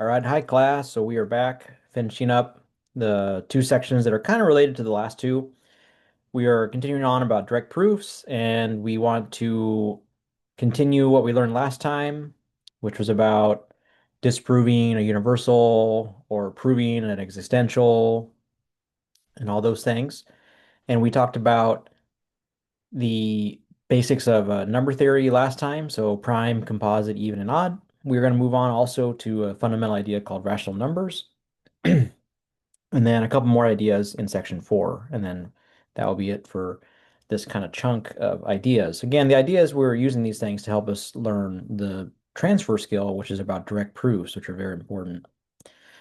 All right, hi class. So we are back finishing up the two sections that are kind of related to the last two. We are continuing on about direct proofs, and we want to continue what we learned last time, which was about disproving a universal or proving an existential and all those things. And we talked about the basics of number theory last time, so prime, composite, even, and odd. We're going to move on also to a fundamental idea called rational numbers. And then a couple more ideas in section 4, and then that will be it for this kind of chunk of ideas. Again, the idea is we're using these things to help us learn the transfer skill, which is about direct proofs, which are very important.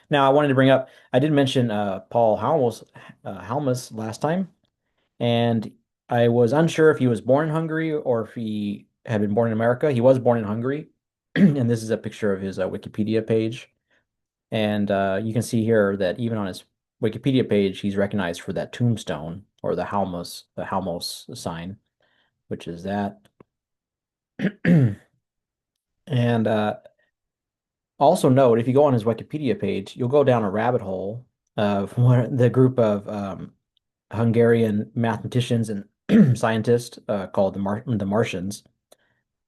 Now, I wanted to bring up, I did mention Paul Halmas last time, and I was unsure if he was born in Hungary or if he had been born in America. He was born in Hungary, and this is a picture of his Wikipedia page. And you can see here that even on his Wikipedia page, he's recognized for that tombstone or the Halmos sign, which is that. And also note, if you go on his Wikipedia page, you'll go down a rabbit hole of the group of Hungarian mathematicians and scientists called the Martians.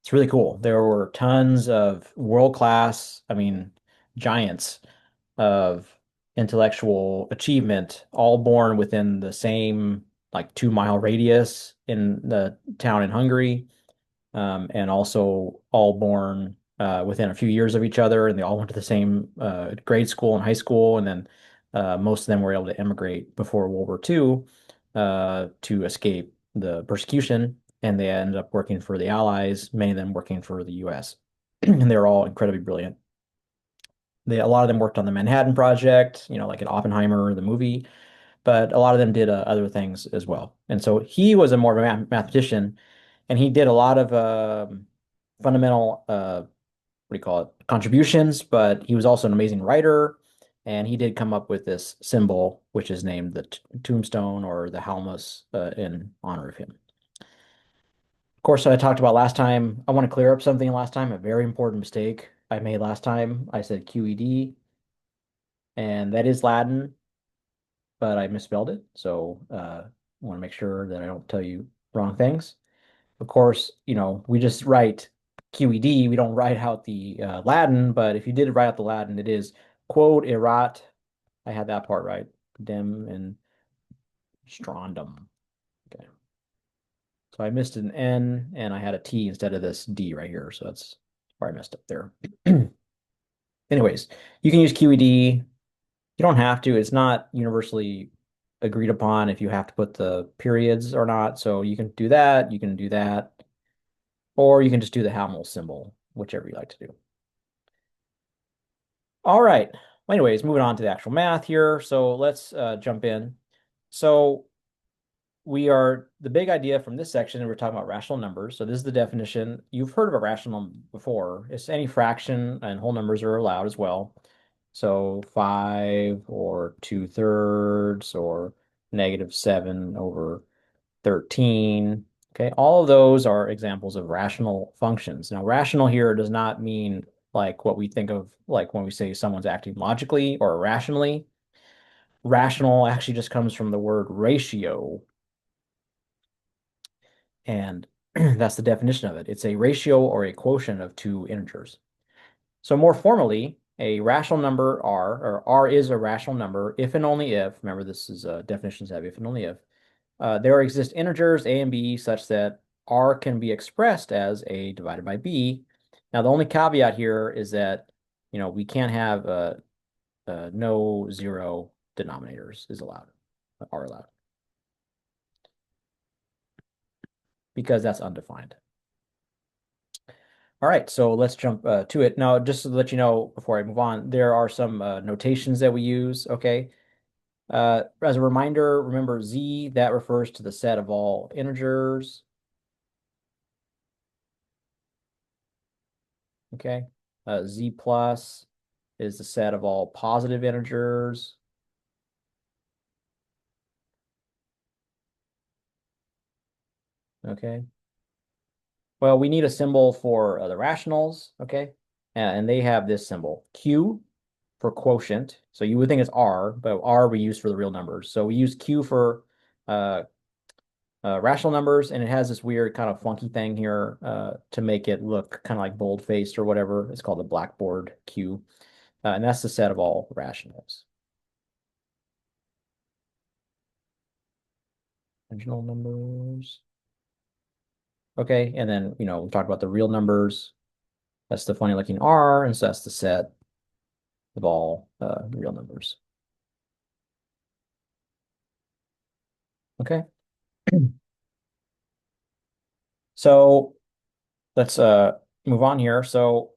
It's really cool. There were tons of world-class, I mean, giants of intellectual achievement, all born within the same like 2 mile radius in the town in Hungary, and also all born within a few years of each other, and they all went to the same grade school and high school, and then most of them were able to emigrate before World War II to escape the persecution, and they ended up working for the Allies, many of them working for the US. And they were all incredibly brilliant. A lot of them worked on the Manhattan Project, like in Oppenheimer, the movie, but a lot of them did other things as well. And so he was a more of a mathematician, and he did a lot of fundamental, what do you call it, contributions, but he was also an amazing writer, and he did come up with this symbol, which is named the tombstone or the Halmas in honor of him. Of course, I talked about last time. I want to clear up something last time, a very important mistake I made last time. I said QED, and that is Latin, but I misspelled it. So I want to make sure that I don't tell you wrong things. Of course, we just write QED. We don't write out the Latin, but if you did write out the Latin, it is quod erat. I had that part right. Dem and strondum. Okay. So I missed an N and I had a T instead of this D right here. So that's where I messed up there. Anyways, you can use QED. You don't have to. It's not universally agreed upon if you have to put the periods or not. So you can do that. You can do that. Or you can just do the Hamel symbol, whichever you like to do. All right. Well, anyways, moving on to the actual math here. So let's jump in. So the big idea from this section, we're talking about rational numbers. So this is the definition. You've heard of a rational number before. It's any fraction, and whole numbers are allowed as well. So 5 or 2/3 or -7/13. Okay, all of those are examples of rational functions. Now, rational here does not mean like what we think of like when we say someone's acting logically or irrationally. Rational actually just comes from the word ratio, and that's the definition of it. It's a ratio or a quotient of two integers. So more formally, a rational number R, or R is a rational number if and only if, remember this is definitions have if and only if, there exist integers A and B such that R can be expressed as A divided by B. Now the only caveat here is that, we can't have no zero denominators is allowed, are allowed, because that's undefined. All right, so let's jump to it. Now, just to let you know before I move on, there are some notations that we use, okay? As a reminder, remember Z, that refers to the set of all integers, okay? Z plus is the set of all positive integers, okay? Well, we need a symbol for the rationals, okay? And they have this symbol, Q. for quotient. So you would think it's R, but R we use for the real numbers. So we use Q for uh, rational numbers, and it has this weird kind of funky thing here to make it look kind of like bold-faced or whatever. It's called the blackboard Q, and that's the set of all rationals. Original numbers. Okay, and then we talked about the real numbers. That's the funny looking R, and so that's the set of all real numbers. Okay, so let's move on here. So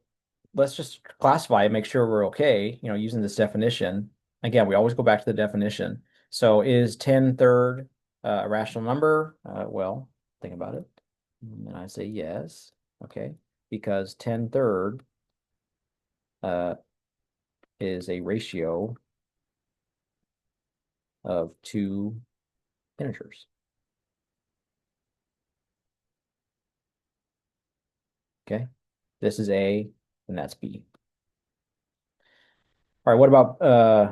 let's just classify it, make sure we're okay, using this definition. Again, we always go back to the definition. So is 10 third a rational number? Well, think about it. And I say yes. Okay, because 10 third uh, is a ratio of two integers. Okay, this is A and that's B. All right, what about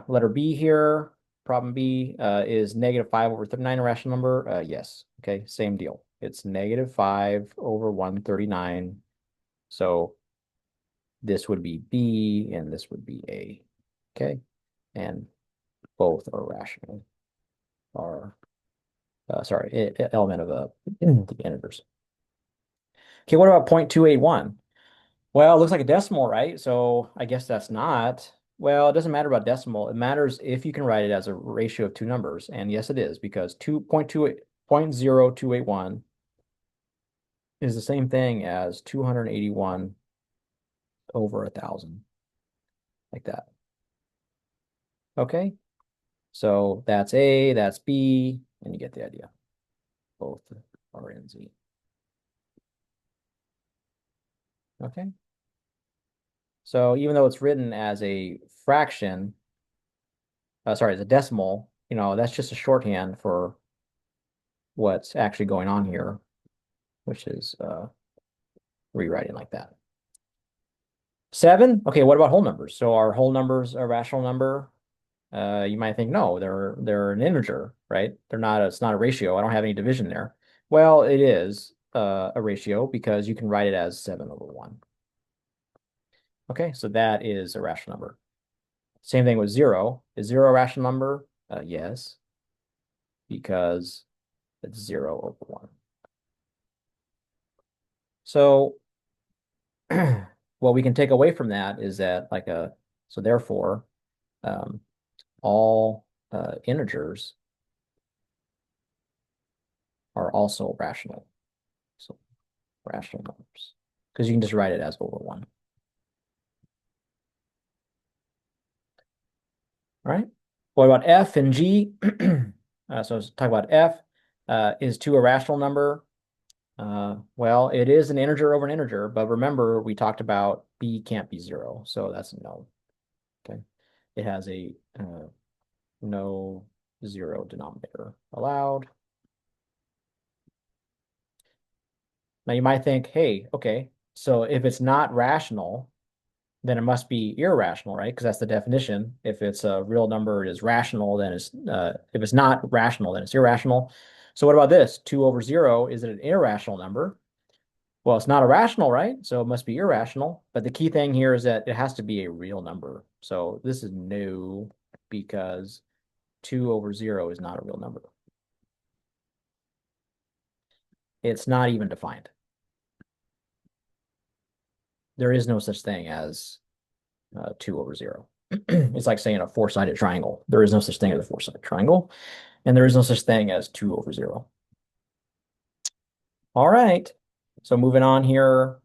letter B here? Problem B is -5/39 a rational number? Yes. Okay, same deal. It's -5/139. So this would be B and this would be A. Okay, and both are rational. Are sorry, element of the integers. Okay, what about 0.281? Well, it looks like a decimal, right? So I guess that's not. Well, it doesn't matter about decimal. It matters if you can write it as a ratio of two numbers. And yes, it is because 2.0281 is the same thing as 281 over 1,000, like that. Okay, so that's A, that's B, and you get the idea. Both are in Z. Okay, so even though it's written as a fraction, sorry, as a decimal, that's just a shorthand for what's actually going on here, which is rewriting like that. 7, okay, what about whole numbers? So are whole numbers a rational number? You might think, no, they're an integer, right? It's not a ratio. I don't have any division there. Well, it is a ratio because you can write it as 7/1. Okay, so that is a rational number. Same thing with 0. Is 0 a rational number? Yes, because it's 0/1. So what we can take away from that is that so therefore, um, all integers are also rational. So rational numbers, because you can just write it as over 1. All right. What about F and G? So let's talk about F. Is 2 a rational number? Well, it is an integer over an integer, but remember we talked about B can't be 0, so that's a no. Okay. It has a no 0 denominator allowed. Now you might think, hey, okay, so if it's not rational, then it must be irrational, right? Because that's the definition. If it's a real number, it is rational, then if it's not rational, then it's irrational. So what about this? 2/0, is it an irrational number? Well, it's not a rational, right? So it must be irrational. But the key thing here is that it has to be a real number. So this is no, because 2/0 is not a real number. It's not even defined. There is no such thing as 2/0. It's like saying a four-sided triangle. There is no such thing as a four-sided triangle, and there is no such thing as 2/0. All right. So moving on here.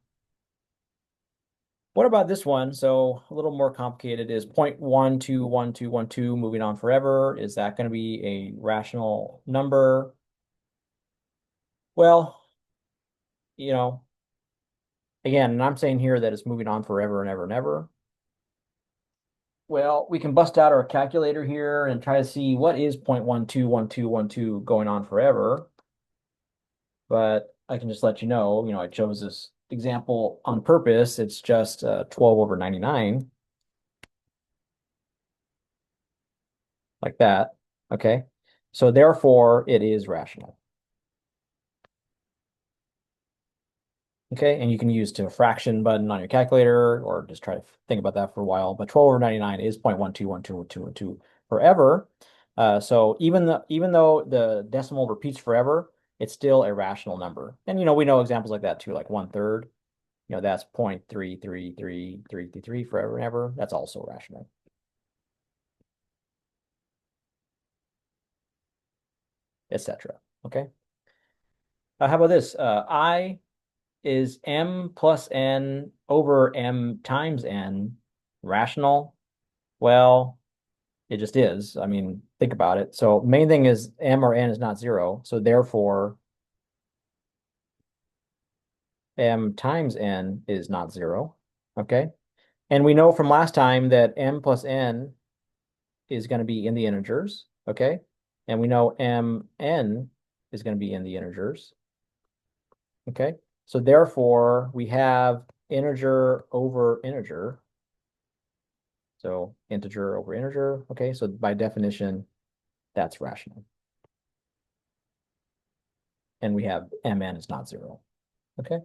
What about this one? So a little more complicated is 0.121212 moving on forever. Is that going to be a rational number? Well, you know, again, and I'm saying here that it's moving on forever and ever and ever. Well, we can bust out our calculator here and try to see what is 0.121212 going on forever. But I can just let you know, I chose this example on purpose. It's just 12/99. like that. Okay. So therefore, it is rational. Okay. And you can use to fraction button on your calculator or just try to think about that for a while. But 12 over 99 is 0.121212 forever. So even though the decimal repeats forever, it's still a rational number. And we know examples like that too, like 1/3. That's 0.33333 forever and ever. That's also rational, etc. Okay. How about this? I is m plus n over m times n rational? Well, it just is. I mean, think about it. So main thing is m or n is not zero. So therefore, m times n is not zero. Okay. And we know from last time that m plus n is going to be in the integers. Okay. And we know mn is going to be in the integers. Okay. So therefore, we have integer over integer. So integer over integer. Okay. So by definition, that's rational. And we have mn is not zero. Okay.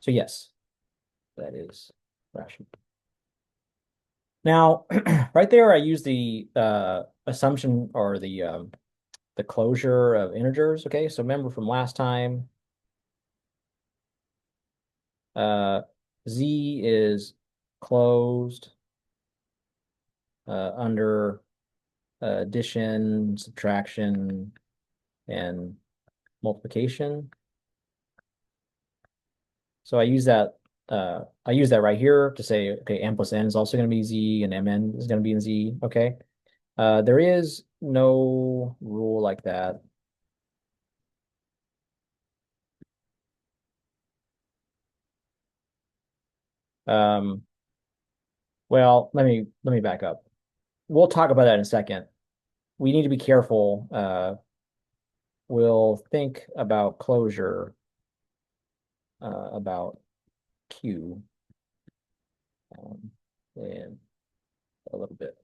So yes, that is rational. Now, right there, I use the assumption or the closure of integers. Okay. So remember from last time, uh, z is closed under addition, subtraction, and multiplication. So I use that right here to say, okay, m plus n is also going to be z and mn is going to be in z. Okay. There is no rule like that. Um, well, let me back up. We'll talk about that in a second. We need to be careful. We'll think about closure about Q um, in a little bit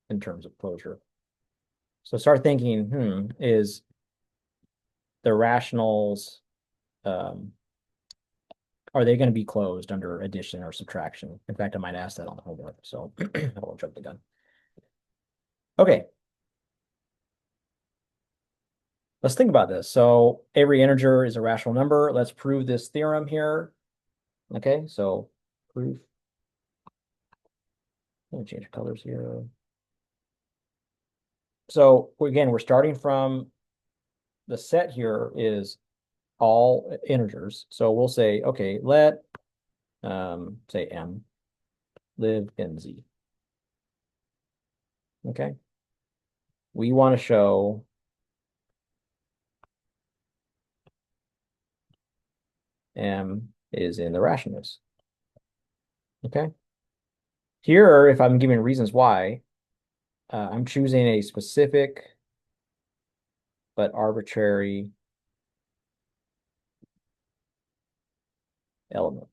in terms of closure. So start thinking, is the rationals um, are they going to be closed under addition or subtraction? In fact, I might ask that on the homework, so I won't jump the gun. Okay, let's think about this. So every integer is a rational number. Let's prove this theorem here. Okay, so proof. Let me change the colors here. So again, we're starting from the set here is all integers. So we'll say, okay, let say m live in z. Okay. We want to show m is in the rationals. Okay. Here, if I'm giving reasons why, I'm choosing a specific but arbitrary element.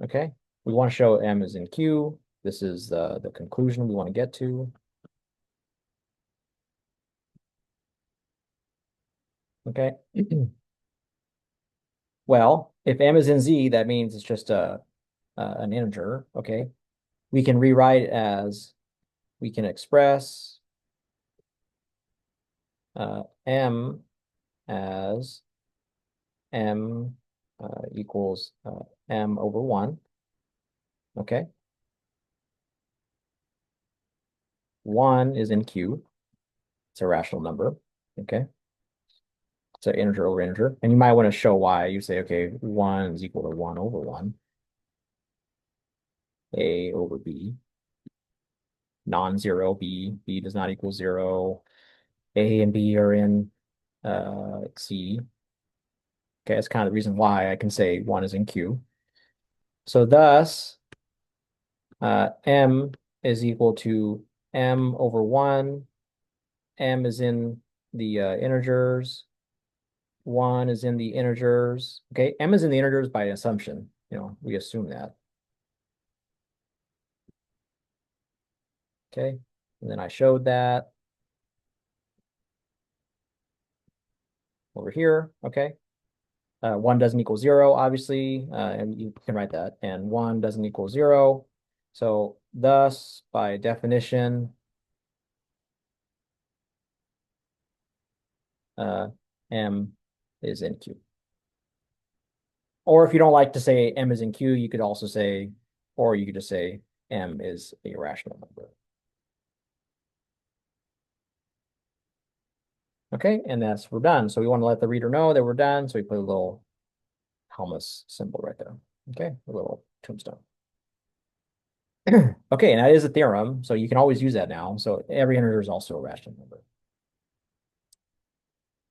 Okay. We want to show m is in Q. This is the conclusion we want to get to. Okay. Well, if m is in z, that means it's just an integer. Okay. We can rewrite it as we can express m as m equals m over 1. Okay. 1 is in Q. It's a rational number. Okay. It's an integer over integer. And you might want to show why. You say, okay, 1 is equal to 1 over 1. A over B. Non-zero B. B does not equal 0. A and B are in C. Okay, that's kind of the reason why I can say 1 is in Q. So thus, M is equal to M over 1. M is in the integers. 1 is in the integers. Okay, M is in the integers by assumption. We assume that. Okay, and then I showed that over here. Okay, 1 doesn't equal 0, obviously, and you can write that. And 1 doesn't equal 0. So thus, by definition, M is in Q. Or if you don't like to say M is in Q, you could also say, or you could just say M is a rational number. Okay, and we're done. So we want to let the reader know that we're done. So we put a little Helmus symbol right there. Okay, a little tombstone. Okay, and that is a theorem, so you can always use that now. So every integer is also a rational number.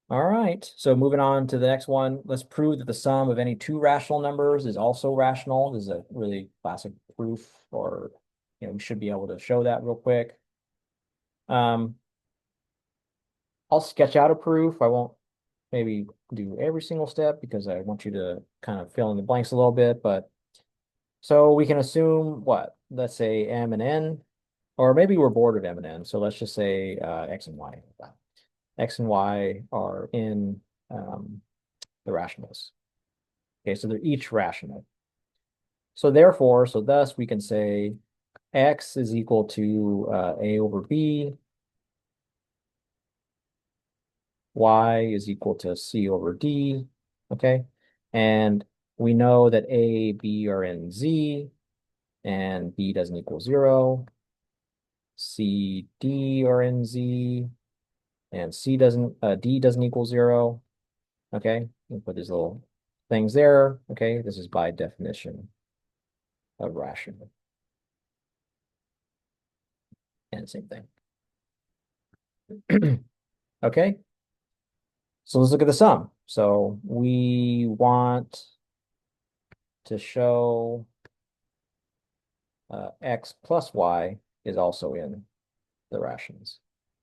All right, so moving on to the next one, let's prove that the sum of any two rational numbers is also rational. This is a really classic proof, or we should be able to show that real quick. I'll sketch out a proof. I won't maybe do every single step because I want you to kind of fill in the blanks a little bit, but so we can assume what? Let's say M and N, or maybe we're bored of M and N. So let's just say X and Y. X and Y are in the rationals. Okay, so they're each rational. So therefore, so thus we can say X is equal to A over B. Y is equal to C over D. Okay, and we know that A, B are in Z, and B doesn't equal 0. C, D are in Z, and D doesn't equal 0. Okay, we put these little things there. Okay, this is by definition of rational. And same thing. Okay, so let's look at the sum. So we want to show X plus Y is also in the rations.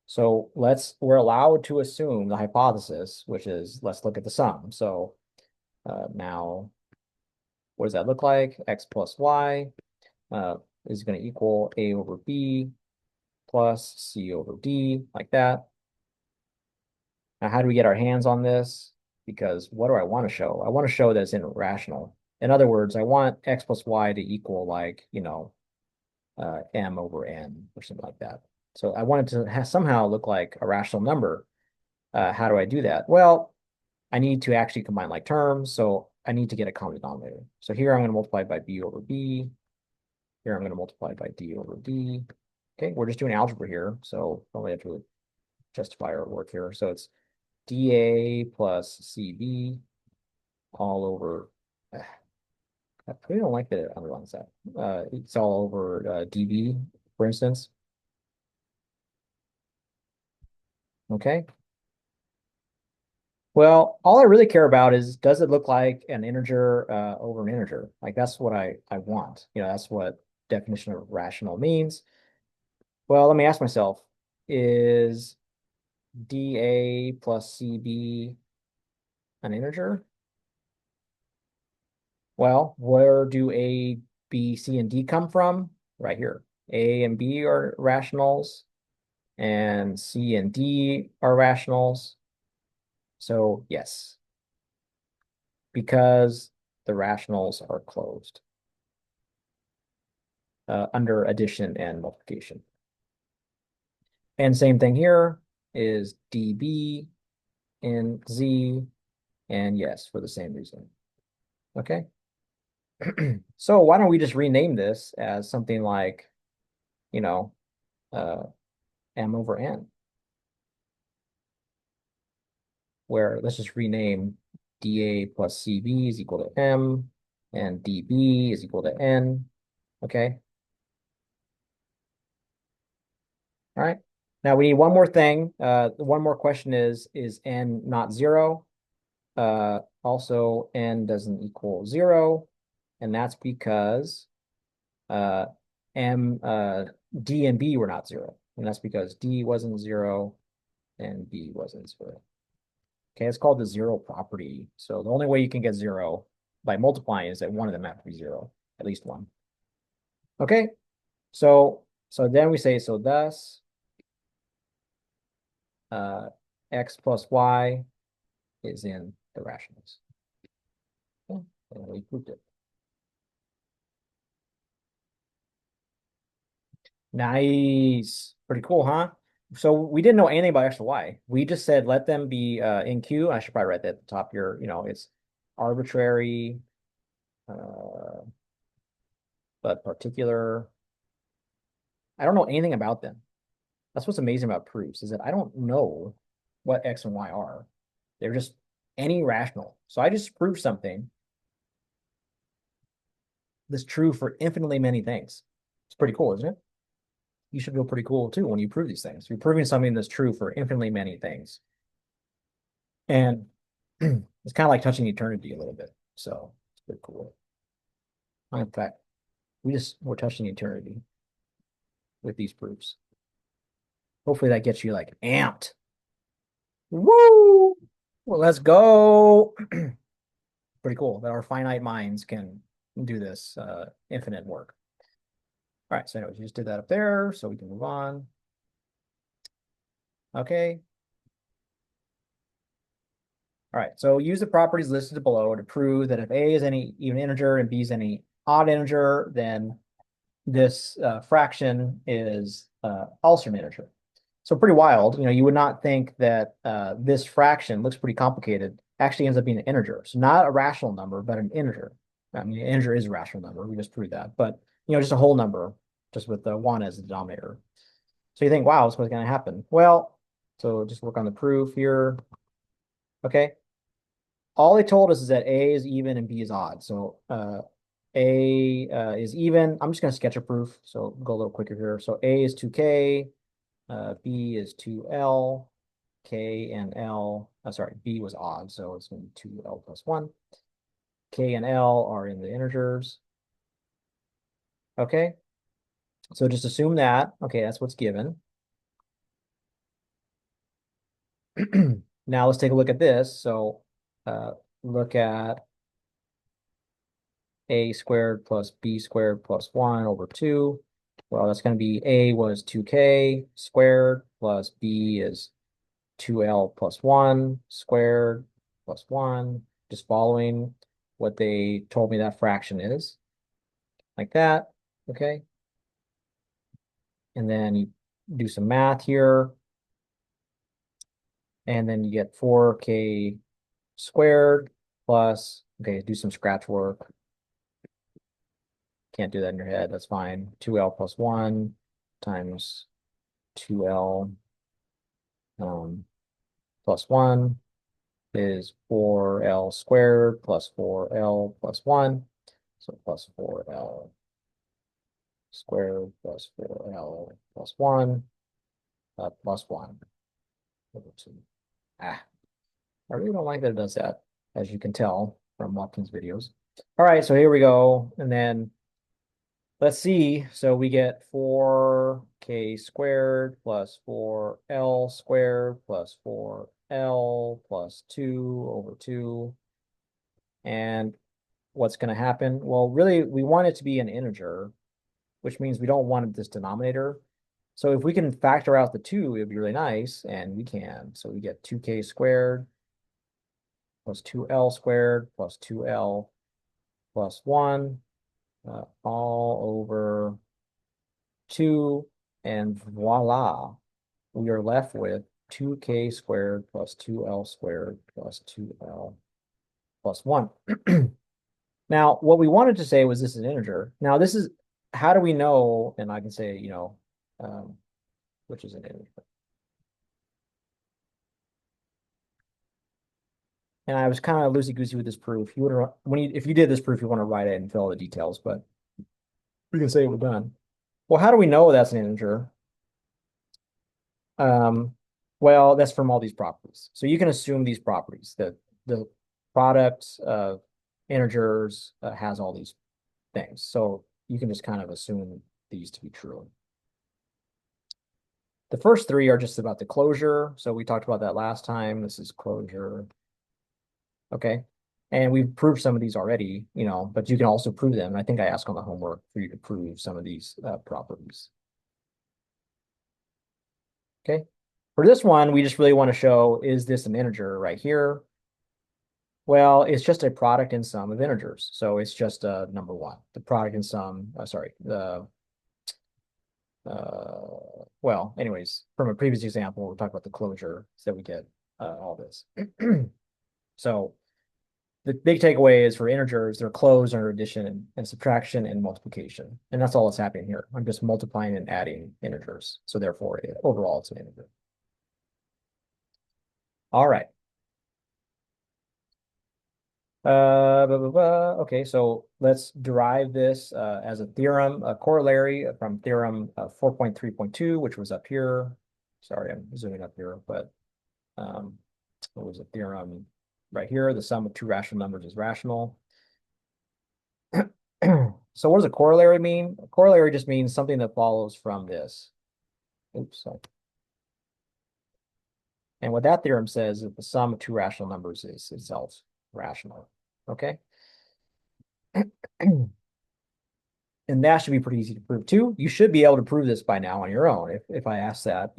So we're allowed to assume the hypothesis, which is let's look at the sum. So now, what does that look like? X plus Y is going to equal A over B plus C over D, like that. Now, how do we get our hands on this? Because what do I want to show? I want to show that it's irrational. In other words, I want X plus Y to equal like, M over N or something like that. So I want it to somehow look like a rational number. How do I do that? Well, I need to actually combine like terms. So I need to get a common denominator. So here I'm going to multiply by B over B. Here I'm going to multiply by D over D. Okay, we're just doing algebra here. So we only have to justify our work here. So it's dA plus CB all over. I really don't like that it underlines that. It's all over dB, for instance. Okay. Well, all I really care about is does it look like an integer over an integer? Like that's what I want. That's what definition of rational means. Well, let me ask myself, is dA plus CB an integer? Well, where do A, B, C, and D come from? Right here. A and B are rationals, and C and D are rationals. So yes, because the rationals are closed under addition and multiplication. And same thing here is dB in Z, and yes, for the same reason. Okay. So why don't we just rename this as something like, uh, M over N, where let's just rename dA plus CB is equal to M, and dB is equal to N. Okay. All right. Now we need one more thing. One more question is N not 0? Also, N doesn't equal 0. And that's because uh, D and B were not 0. And that's because D wasn't 0 and B wasn't 0. Okay, it's called the 0 property. So the only way you can get 0 by multiplying is that one of them have to be 0, at least one. Okay, so So then we say, so thus uh, x plus y is in the rationals. Okay, and we proved it. Nice. Pretty cool, huh? So we didn't know anything about X or Y. We just said let them be in Q. I should probably write that at the top here. It's arbitrary, uh, but particular. I don't know anything about them. That's what's amazing about proofs is that I don't know what X and Y are. They're just any rational. So I just proved something that's true for infinitely many things. It's pretty cool, isn't it? You should feel pretty cool too when you prove these things. You're proving something that's true for infinitely many things. And it's kind of like touching eternity a little bit. So it's pretty cool. In fact, we're touching eternity with these proofs. Hopefully that gets you like amped. Woo! Well, let's go. Pretty cool that our finite minds can do this infinite work. All right, so anyways, we just did that up there, so we can move on. Okay. All right, so use the properties listed below to prove that if A is any even integer and B is any odd integer, then this fraction is also an integer. So pretty wild. You would not think that this fraction looks pretty complicated, actually ends up being an integer. So not a rational number, but an integer. I mean, an integer is a rational number. We just proved that. But, just a whole number, just with the 1 as the denominator. So you think, wow, what's going to happen? Well, so just work on the proof here. Okay. All they told us is that A is even and B is odd. So A is even. I'm just going to sketch a proof. So go a little quicker here. So A is 2K. B is 2L. K and L. Sorry, B was odd. So it's going to be 2L plus 1. K and L are in the integers. Okay. So just assume that. Okay, that's what's given. Now let's take a look at this. So look at A squared plus B squared plus 1 over 2. Well, that's going to be A was 2K squared plus B is 2L plus 1 squared plus 1. Just following what they told me that fraction is. Like that. Okay. And then you do some math here. And then you get 4K squared plus, okay, do some scratch work. Can't do that in your head. That's fine. 2L plus 1 times 2L plus 1 is 4L squared plus 4L plus 1. So plus 4L squared plus 4L plus 1 plus 1 over 2. I really don't like that it does that, as you can tell from Watkins videos. All right, so here we go. And then let's see. So we get 4K squared plus 4L squared plus 4L plus 2 over 2. And what's going to happen? Well, really, we want it to be an integer, which means we don't want this denominator. So if we can factor out the 2, it would be really nice, and we can. So we get 2K squared plus 2L squared plus 2L plus 1 all over 2, and voila, we are left with 2K squared plus 2L squared plus 2L plus 1. Now, what we wanted to say was this is an integer. Now, this is, how do we know, and I can say, which is an integer. And I was kind of loosey-goosey with this proof. You would if you did this proof, you want to write it and fill all the details, but we can say we're done. Well, how do we know that's an integer? Um, well, that's from all these properties. So you can assume these properties that the product of integers has all these things. So you can just kind of assume these to be true. The first three are just about the closure. So we talked about that last time. This is closure. Okay. And we've proved some of these already, but you can also prove them. I think I asked on the homework for you to prove some of these properties. Okay. For this one, we just really want to show, is this an integer right here? Well, it's just a product and sum of integers. So it's just number one, the product and sum, sorry, well, anyways, from a previous example, we'll talk about the closure so that we get all this. So the big takeaway is for integers, they're closed under addition and subtraction and multiplication. And that's all that's happening here. I'm just multiplying and adding integers. So therefore, overall, it's an integer. All right. Blah, blah, blah. Okay, so let's derive this as a theorem, a corollary from theorem 4.3.2, which was up here. Sorry, I'm zooming up here, but um, it was a theorem right here. The sum of two rational numbers is rational. So what does a corollary mean? A corollary just means something that follows from this. Oops, sorry. And what that theorem says is the sum of two rational numbers is itself rational. Okay. And that should be pretty easy to prove too. You should be able to prove this by now on your own. If I ask that,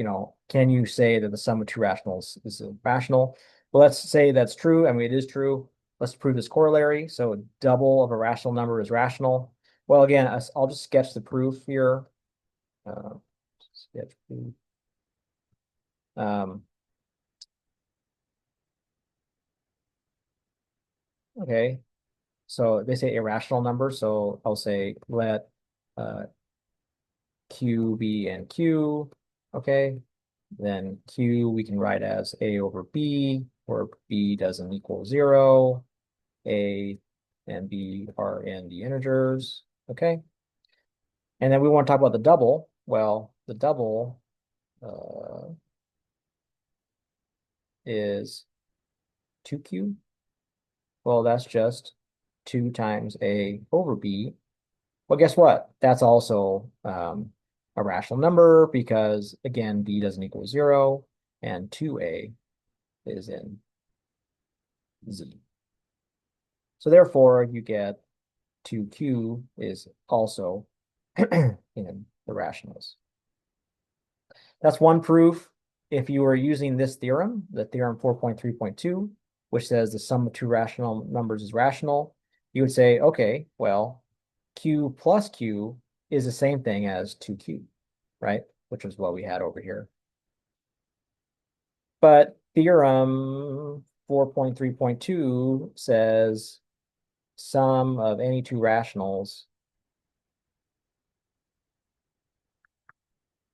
can you say that the sum of two rationals is rational? Well, let's say that's true. I mean, it is true. Let's prove this corollary. So a double of a rational number is rational. Well, again, I'll just sketch the proof here. Sketch proof. Okay. So they say irrational number. So I'll say let uh, Q be in Q. Okay. Then Q we can write as A over B, where B doesn't equal 0. A and B are in the integers. Okay. And then we want to talk about the double. Well, the double is 2Q. Well, that's just 2 times A over B. Well, guess what? That's also a rational number because, again, B doesn't equal 0, and 2A is in Z. So therefore, you get 2Q is also in the rationals. That's one proof. If you were using this theorem, the theorem 4.3.2, which says the sum of two rational numbers is rational, you would say, okay, well, Q plus Q is the same thing as 2Q, right? Which is what we had over here. But theorem 4.3.2 says sum of any two rationals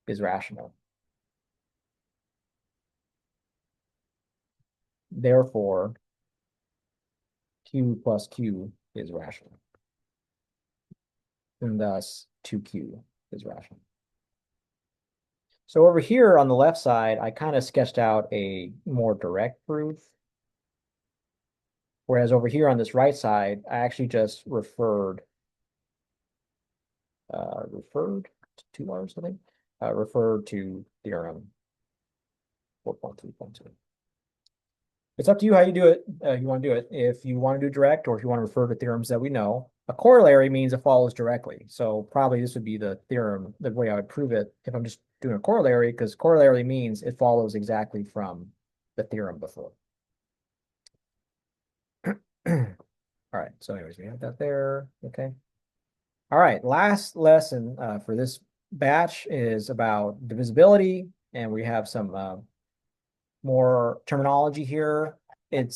is rational. Therefore, Q plus Q is rational. And thus 2Q is rational. So over here on the left side, I kind of sketched out a more direct proof. Whereas over here on this right side, I actually just referred to 2 R's, I think, referred to theorem 4.3.2. It's up to you how you do it. You want to do it. If you want to do direct or if you want to refer to theorems that we know, a corollary means it follows directly. So probably this would be the theorem, the way I would prove it if I'm just doing a corollary, because corollary means it follows exactly from the theorem before. All right, so anyways, we have that there. Okay. All right, last lesson for this batch is about divisibility, and we have some more terminology here. It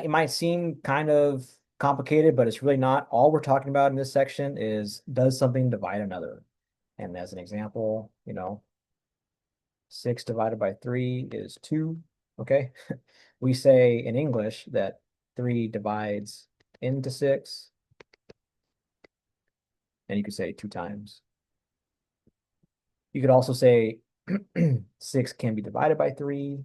might seem kind of complicated, but it's really not. All we're talking about in this section is, does something divide another? And as an example, 6 divided by 3 is 2. Okay. We say in English that 3 divides into 6. And you could say 2 times. You could also say 6 can be divided by 3.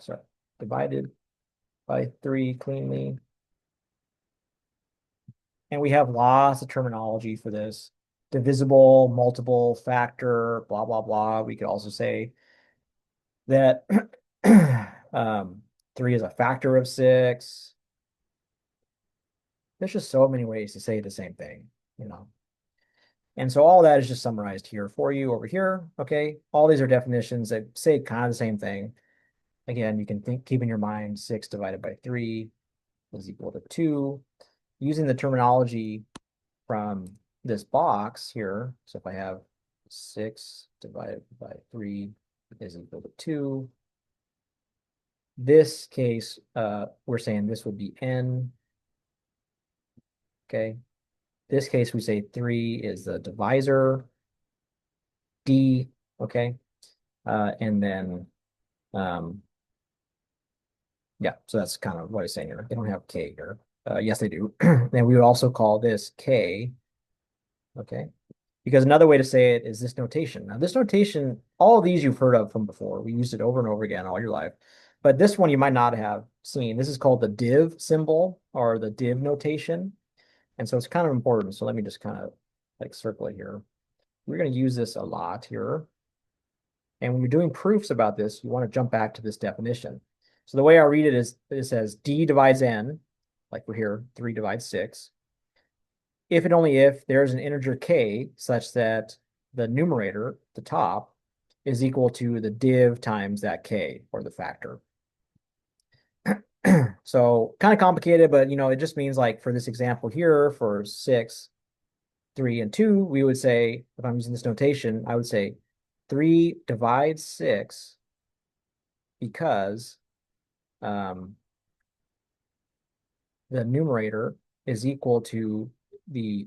Sorry, divided by 3 cleanly. And we have lots of terminology for this. Divisible, multiple, factor, blah, blah, blah. We could also say that 3 is a factor of 6. There's just so many ways to say the same thing, And so all that is just summarized here for you over here. Okay. All these are definitions that say kind of the same thing. Again, you can keep in your mind 6 divided by 3 is equal to 2. Using the terminology from this box here. So if I have 6 divided by 3 is equal to 2. This case, we're saying this would be n. Okay. This case, we say 3 is the divisor, d. Okay. And then, yeah, so that's kind of what I'm saying here. They don't have k here. Yes, they do. Then we would also call this k. Okay. Because another way to say it is this notation. Now, this notation, all of these you've heard of from before. We used it over and over again all your life. But this one you might not have seen. This is called the div symbol or the div notation. And so it's kind of important. So let me just kind of like circle it here. We're going to use this a lot here. And when you're doing proofs about this, you want to jump back to this definition. So the way I read it is it says d divides n, like we're here, 3 divides 6. If and only if there's an integer k such that the numerator, the top, is equal to the div times that k, or the factor. So kind of complicated, but it just means like for this example here, for 6, 3, and 2, we would say, if I'm using this notation, I would say 3 divides 6 because the numerator is equal to the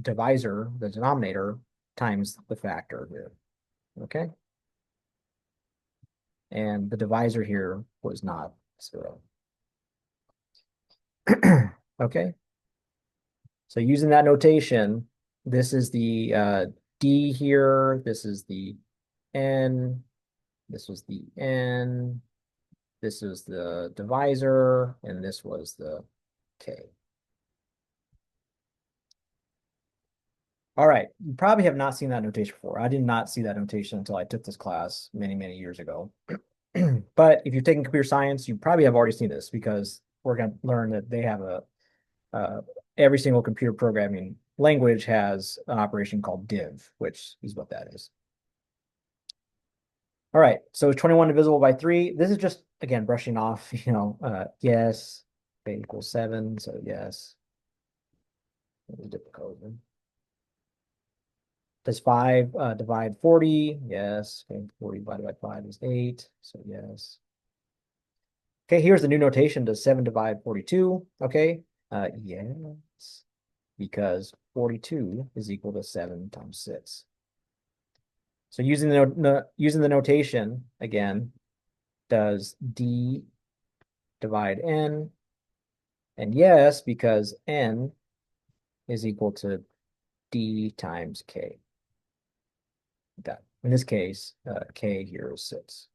divisor, the denominator, times the factor here. Okay. And the divisor here was not 0. Okay. So using that notation, this is the D here, this is the N, this was the N, this was the divisor, and this was the K. All right, you probably have not seen that notation before. I did not see that notation until I took this class many, many years ago. But if you've taken computer science, you probably have already seen this because we're going to learn that they have every single computer programming language has an operation called div, which is what that is. All right, so 21 divisible by 3. This is just, again, brushing off, yes, k equals 7, so yes. Does 5 divide 40? Yes. Okay, 40 divided by 5 is 8, so yes. Okay, here's the new notation. Does 7 divide 42? Okay, yes, because 42 is equal to 7 times 6. So using the notation again, does d divide n? And yes, because n is equal to d times k. That in this case, k here is 6.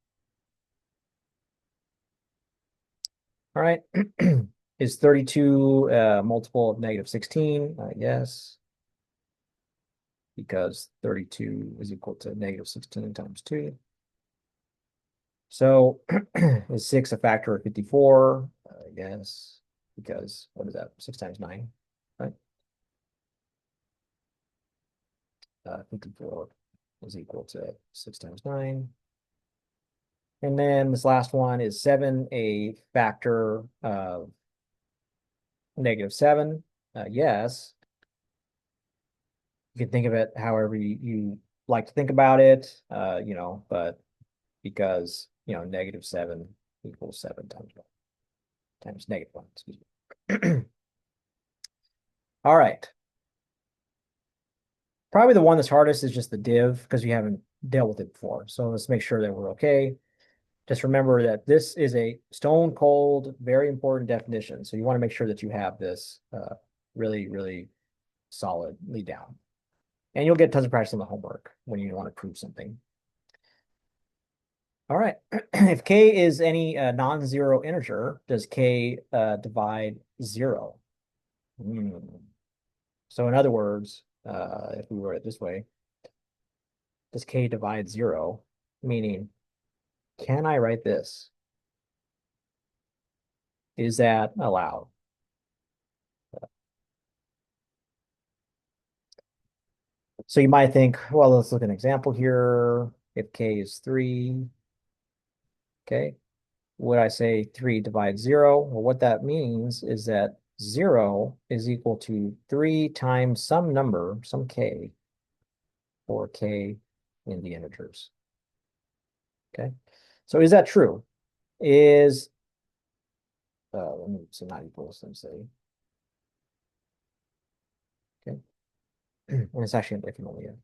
All right. Is 32 a multiple of negative 16? Yes, because 32 is equal to negative 16 times 2. So is 6 a factor of 54? Yes, because what is that? 6 times 9, right? 54 is equal to 6 times 9. And then this last one is 7 a factor of negative 7? Yes. You can think of it however you like to think about it, but because, negative 7 equals 7 times negative 1, excuse me. All right. Probably the one that's hardest is just the div because we haven't dealt with it before. So let's make sure that we're okay. Just remember that this is a stone cold, very important definition. So you want to make sure that you have this really, really solidly down. And you'll get tons of practice on the homework when you want to prove something. All right. If k is any non-zero integer, does k divide 0? So in other words, if we wrote it this way, does k divide 0? Meaning, can I write this? Is that allowed? So you might think, well, let's look at an example here. If k is 3, okay, would I say 3 divides 0? Well, what that means is that 0 is equal to 3 times some number, some k, or k in the integers. Okay, so is that true? Is, let me say not equals, let me say, okay, and it's actually an if and only if.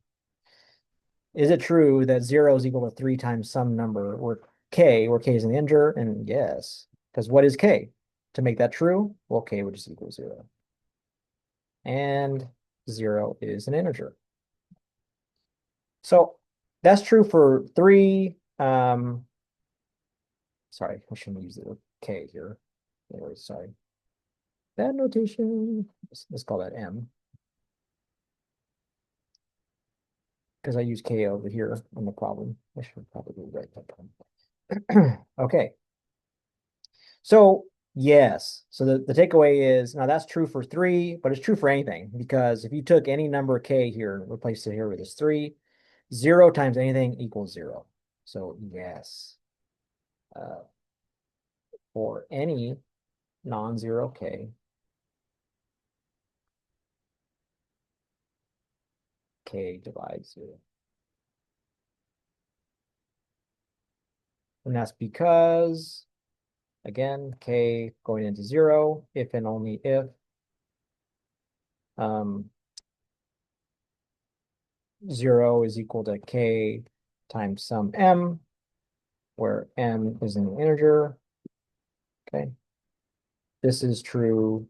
Is it true that 0 is equal to 3 times some number, where k is an integer? And yes, because what is k? To make that true, well, k would just equal 0. And 0 is an integer. So that's true for 3. Sorry, I shouldn't use the k here. Anyways, sorry. Bad notation. Let's call that m, because I use k over here on the problem. I should probably write that down. Okay. So yes, so the takeaway is now that's true for 3, but it's true for anything, because if you took any number k here and replaced it here with this 3, 0 times anything equals 0. So yes, for any non-zero k, k divides 0. And that's because, again, k going into 0, if and only if um, 0 is equal to k times some m, where m is an integer. Okay. This is true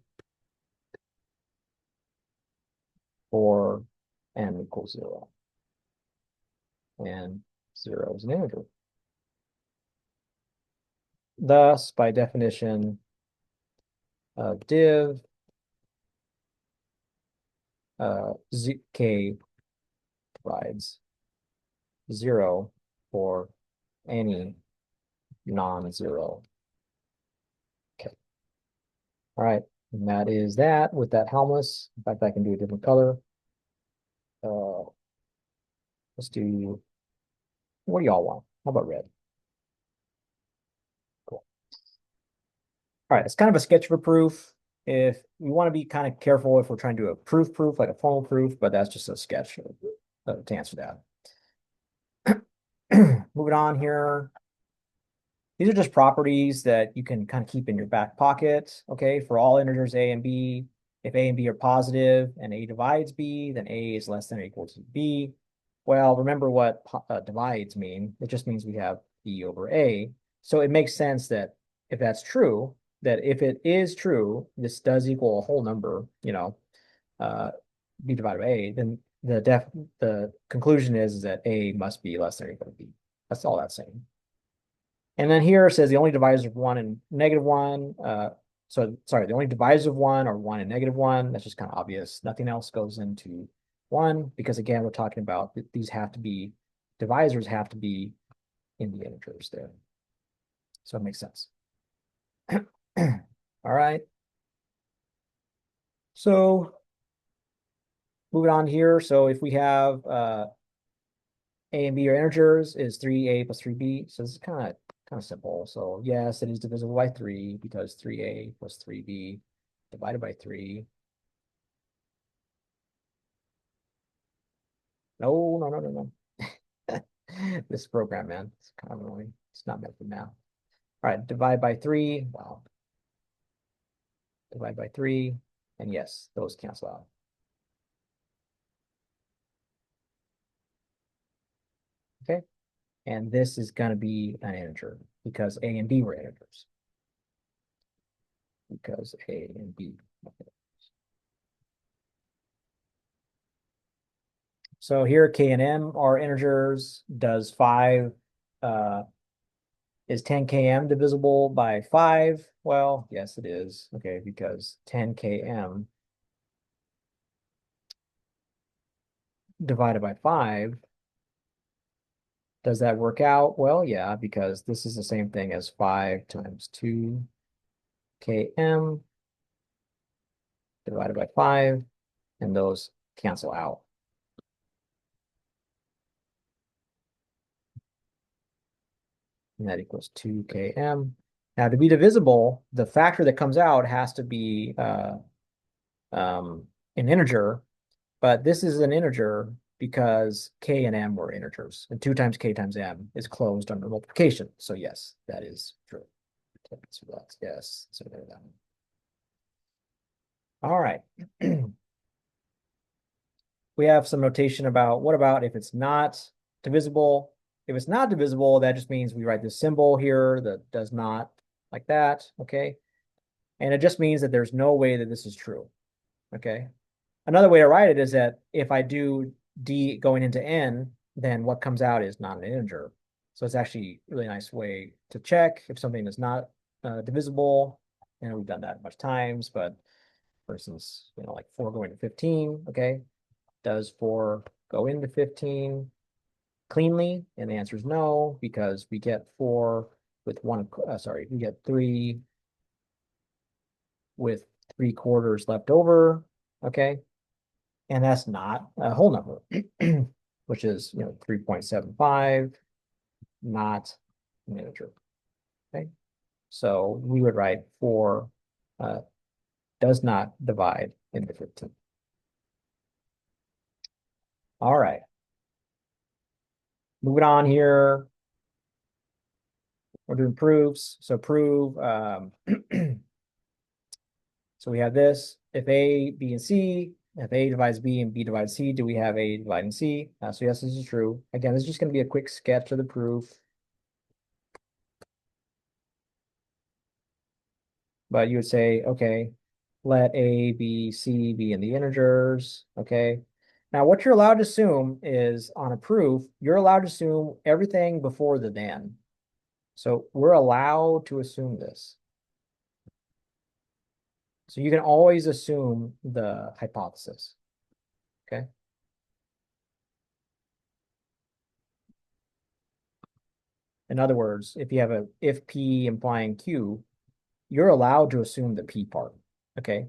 for m equals 0. And 0 is an integer. Thus, by definition of div, k divides 0 for any non-zero. Okay. All right. And that is that with that helmless. In fact, I can do a different color. Let's do, what do y'all want? How about red? Cool. All right. It's kind of a sketch of a proof. If we want to be kind of careful if we're trying to do a proof, like a formal proof, but that's just a sketch to answer that. Moving on here. These are just properties that you can kind of keep in your back pocket, okay? For all integers a and b, if a and b are positive and a divides b, then a is less than or equal to b. Well, remember what divides mean. It just means we have b over a. So it makes sense that if that's true, that if it is true, this does equal a whole number, uh, b divided by a, then the conclusion is that a must be less than or equal to b. That's all that's saying. And then here it says the only divisors of 1 and -1. So sorry, the only divisors of 1 are 1 and -1. That's just kind of obvious. Nothing else goes into 1 because again, we're talking about these have to be, divisors have to be in the integers there. So it makes sense. All right. So moving on here. So if we have a and b are integers, is 3a plus 3b. So this is kind of simple. So yes, it is divisible by 3 because 3a plus 3b divided by 3. No, no, no, no, no. This program, man, it's kind of annoying. It's not meant for math. All right, divide by 3. Wow. Divide by 3. And yes, those cancel out. Okay. And this is going to be an integer because a and b were integers. Because a and b. So here k and m are integers. Does 5 is 10 km divisible by 5? Well, yes, it is. Okay, because 10 km divided by 5, does that work out? Well, yeah, because this is the same thing as 5 times 2 km divided by 5, and those cancel out. and that equals 2km. Now, to be divisible, the factor that comes out has to be an integer, but this is an integer because k and m were integers, and 2 times k times m is closed under multiplication. So yes, that is true. So that's yes. So there that one. All right. We have some notation about what about if it's not divisible? If it's not divisible, that just means we write this symbol here that does not, like that, okay? And it just means that there's no way that this is true, okay? Another way to write it is that if I do d going into n, then what comes out is not an integer. So it's actually a really nice way to check if something is not divisible. And we've done that a bunch of times, but for instance, like 4 going to 15, okay? Does 4 go into 15 cleanly? And the answer is no, because we get 4 with we get 3 with 3/4 left over, okay? And that's not a whole number, which is 3.75, not an integer. Okay. So we would write 4 does not divide into 15. All right. Moving on here. We're doing proofs. So prove so we have this. If A, B, and C, if A divides B and B divides C, do we have A dividing C? So yes, this is true. Again, this is just going to be a quick sketch of the proof. But you would say, okay, let A, B, C be in the integers, okay? Now, what you're allowed to assume is on a proof, you're allowed to assume everything before the then. So we're allowed to assume this. So you can always assume the hypothesis, okay? In other words, if you have a if P implying Q, you're allowed to assume the P part, okay?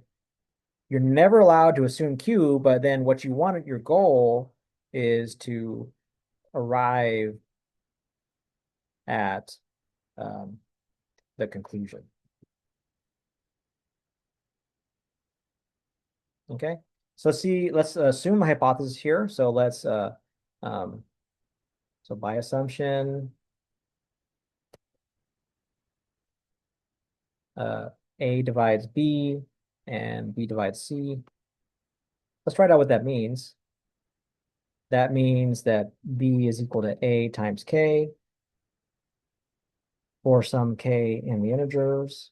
You're never allowed to assume Q, but then what you want, your goal is to arrive at the conclusion. Okay, so let's assume a hypothesis here. So let's so by assumption, A divides B and B divides C. Let's write out what that means. That means that B is equal to A times K for some K in the integers.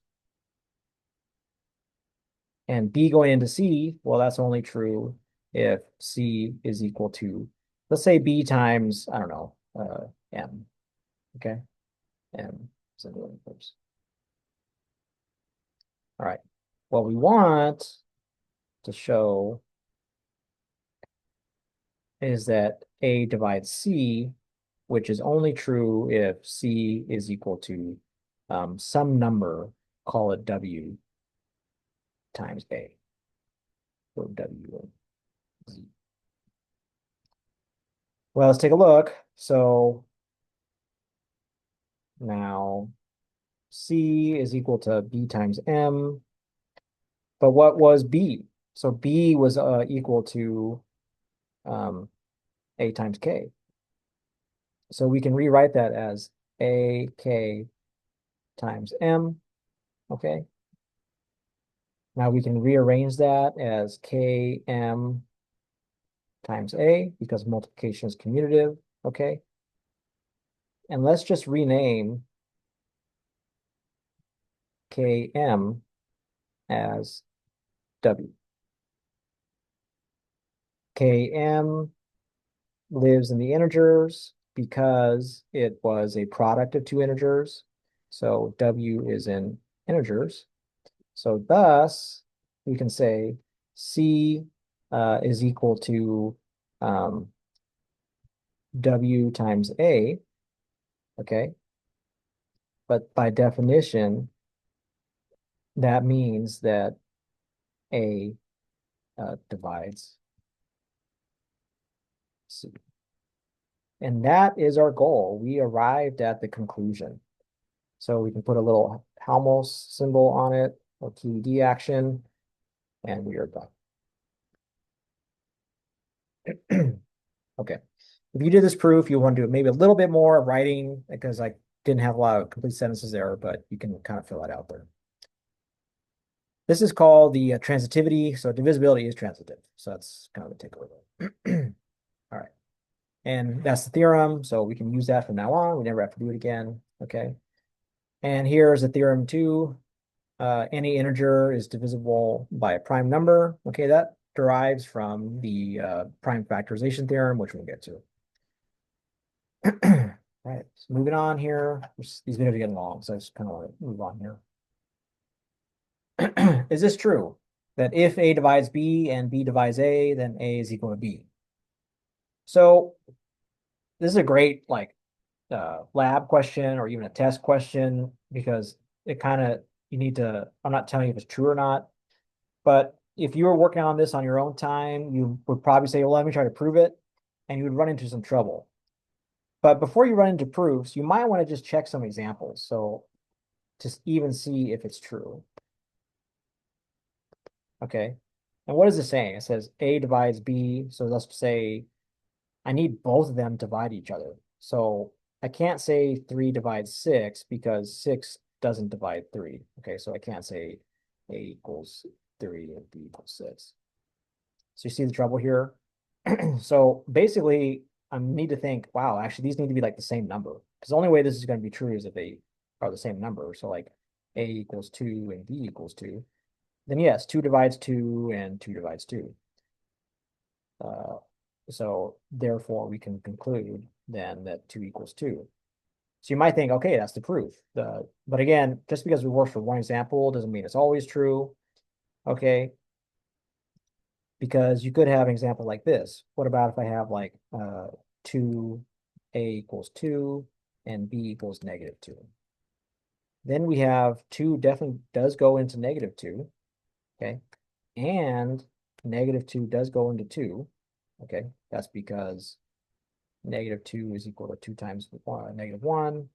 And B going into C, well, that's only true if C is equal to, let's say B times, I don't know, M, okay? M is in the integers. All right, what we want to show is that A divides C, which is only true if C is equal to some number, call it W times A, or W and Z. Well, let's take a look. So now C is equal to B times M, but what was B? So B was equal to A times K. So we can rewrite that as AK times M, okay? Now we can rearrange that as KM times A because multiplication is commutative, okay? And let's just rename KM as W. KM lives in the integers because it was a product of two integers. So W is in integers. So thus, we can say C is equal to W times A, okay? But by definition, that means that A divides C. And that is our goal. We arrived at the conclusion. So we can put a little Helmholtz symbol on it, or QED action, and we are done. Okay. If you did this proof, you want to do maybe a little bit more writing because I didn't have a lot of complete sentences there, but you can kind of fill that out there. This is called the transitivity. So divisibility is transitive. So that's kind of the takeaway. All right. And that's the theorem. So we can use that from now on. We never have to do it again. Okay. And here's the theorem too. Any integer is divisible by a prime number. Okay, that derives from the prime factorization theorem, which we'll get to. All right, so moving on here. These videos are getting long, so I just kind of want to move on here. Is this true? That if A divides B and B divides A, then A is equal to B. So this is a great lab question or even a test question because it kind of you need to, I'm not telling you if it's true or not, but if you were working on this on your own time, you would probably say, well, let me try to prove it, and you would run into some trouble. But before you run into proofs, you might want to just check some examples. So just even see if it's true. Okay. And what is it saying? It says A divides B. So let's say I need both of them divide each other. So I can't say 3 divides 6 because 6 doesn't divide 3. Okay, so I can't say A equals 3 and B equals 6. So you see the trouble here? So basically, I need to think, wow, actually, these need to be like the same number. Because the only way this is going to be true is if they are the same number. So like A equals 2 and B equals 2. Then yes, 2 divides 2 and 2 divides 2. So therefore, we can conclude then that 2 equals 2. So you might think, okay, that's the proof. But again, just because we work for one example doesn't mean it's always true. Okay, because you could have an example like this. What about if I have like 2A equals 2 and B equals -2? Then we have 2 definitely does go into -2, okay? And -2 does go into 2, okay? That's because -2 is equal to 2 times -1,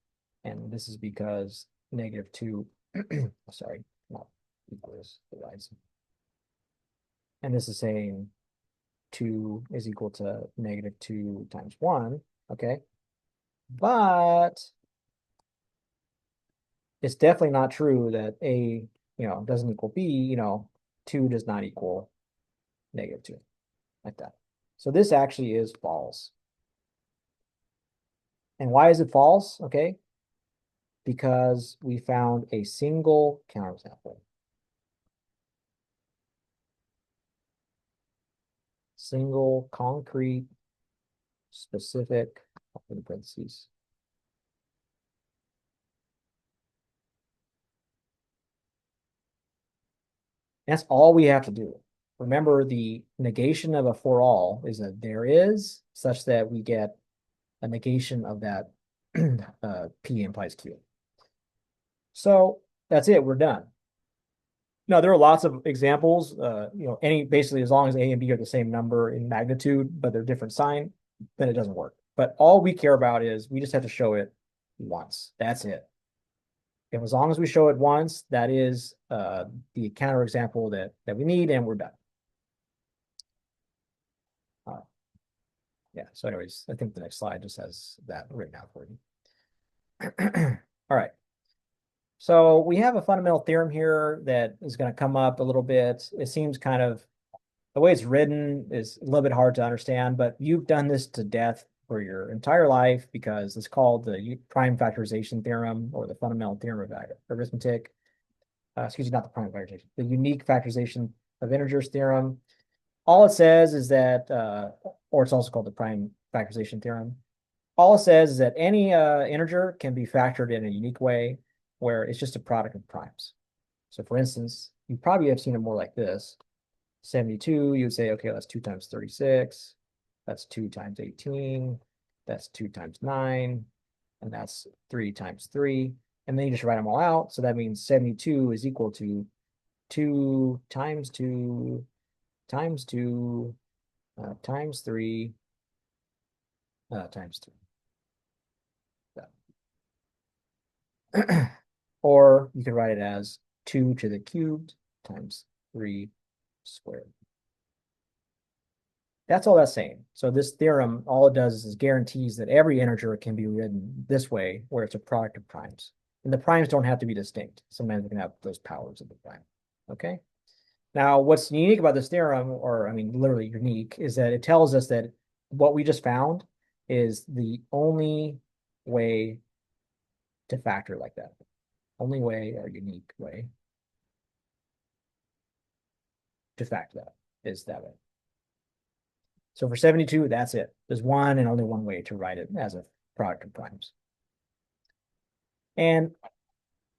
and this is because -2, sorry, not equals divides. And this is saying 2 is equal to -2 times 1, okay? But it's definitely not true that A, doesn't equal B, 2 does not equal -2, like that. So this actually is false. And why is it false? Okay, because we found a single counterexample. Single, concrete, specific, in parentheses. That's all we have to do. Remember, the negation of a for all is a there is, such that we get a negation of that P implies Q. So that's it. We're done. Now, there are lots of examples, basically as long as A and B are the same number in magnitude, but they're different sign, then it doesn't work. But all we care about is we just have to show it once. That's it. If as long as we show it once, that is the counterexample that we need, and we're done. Uh, yeah, so anyways, I think the next slide just has that written out for you. All right. So we have a fundamental theorem here that is going to come up a little bit. It seems kind of, the way it's written is a little bit hard to understand, but you've done this to death for your entire life because it's called the prime factorization theorem or the fundamental theorem of arithmetic. Excuse me, not the prime factorization, the unique factorization of integers theorem. All it says is that, or it's also called the prime factorization theorem. All it says is that any integer can be factored in a unique way where it's just a product of primes. So for instance, you probably have seen it more like this. 72, you would say, okay, that's 2 times 36. That's 2 times 18. That's 2 times 9. And that's 3 times 3. And then you just write them all out. So that means 72 is equal to 2 times 2 times 2 times 3 times 3. Or you could write it as 2 to the cubed times 3 squared. That's all that's saying. So this theorem, all it does is guarantees that every integer can be written this way, where it's a product of primes. And the primes don't have to be distinct. Sometimes we can have those powers of the prime. Okay. Now, what's unique about this theorem, or I mean, literally unique, is that it tells us that what we just found is the only way to factor like that. Only way or unique way to factor that is that way. So for 72, that's it. There's one and only one way to write it as a product of primes. And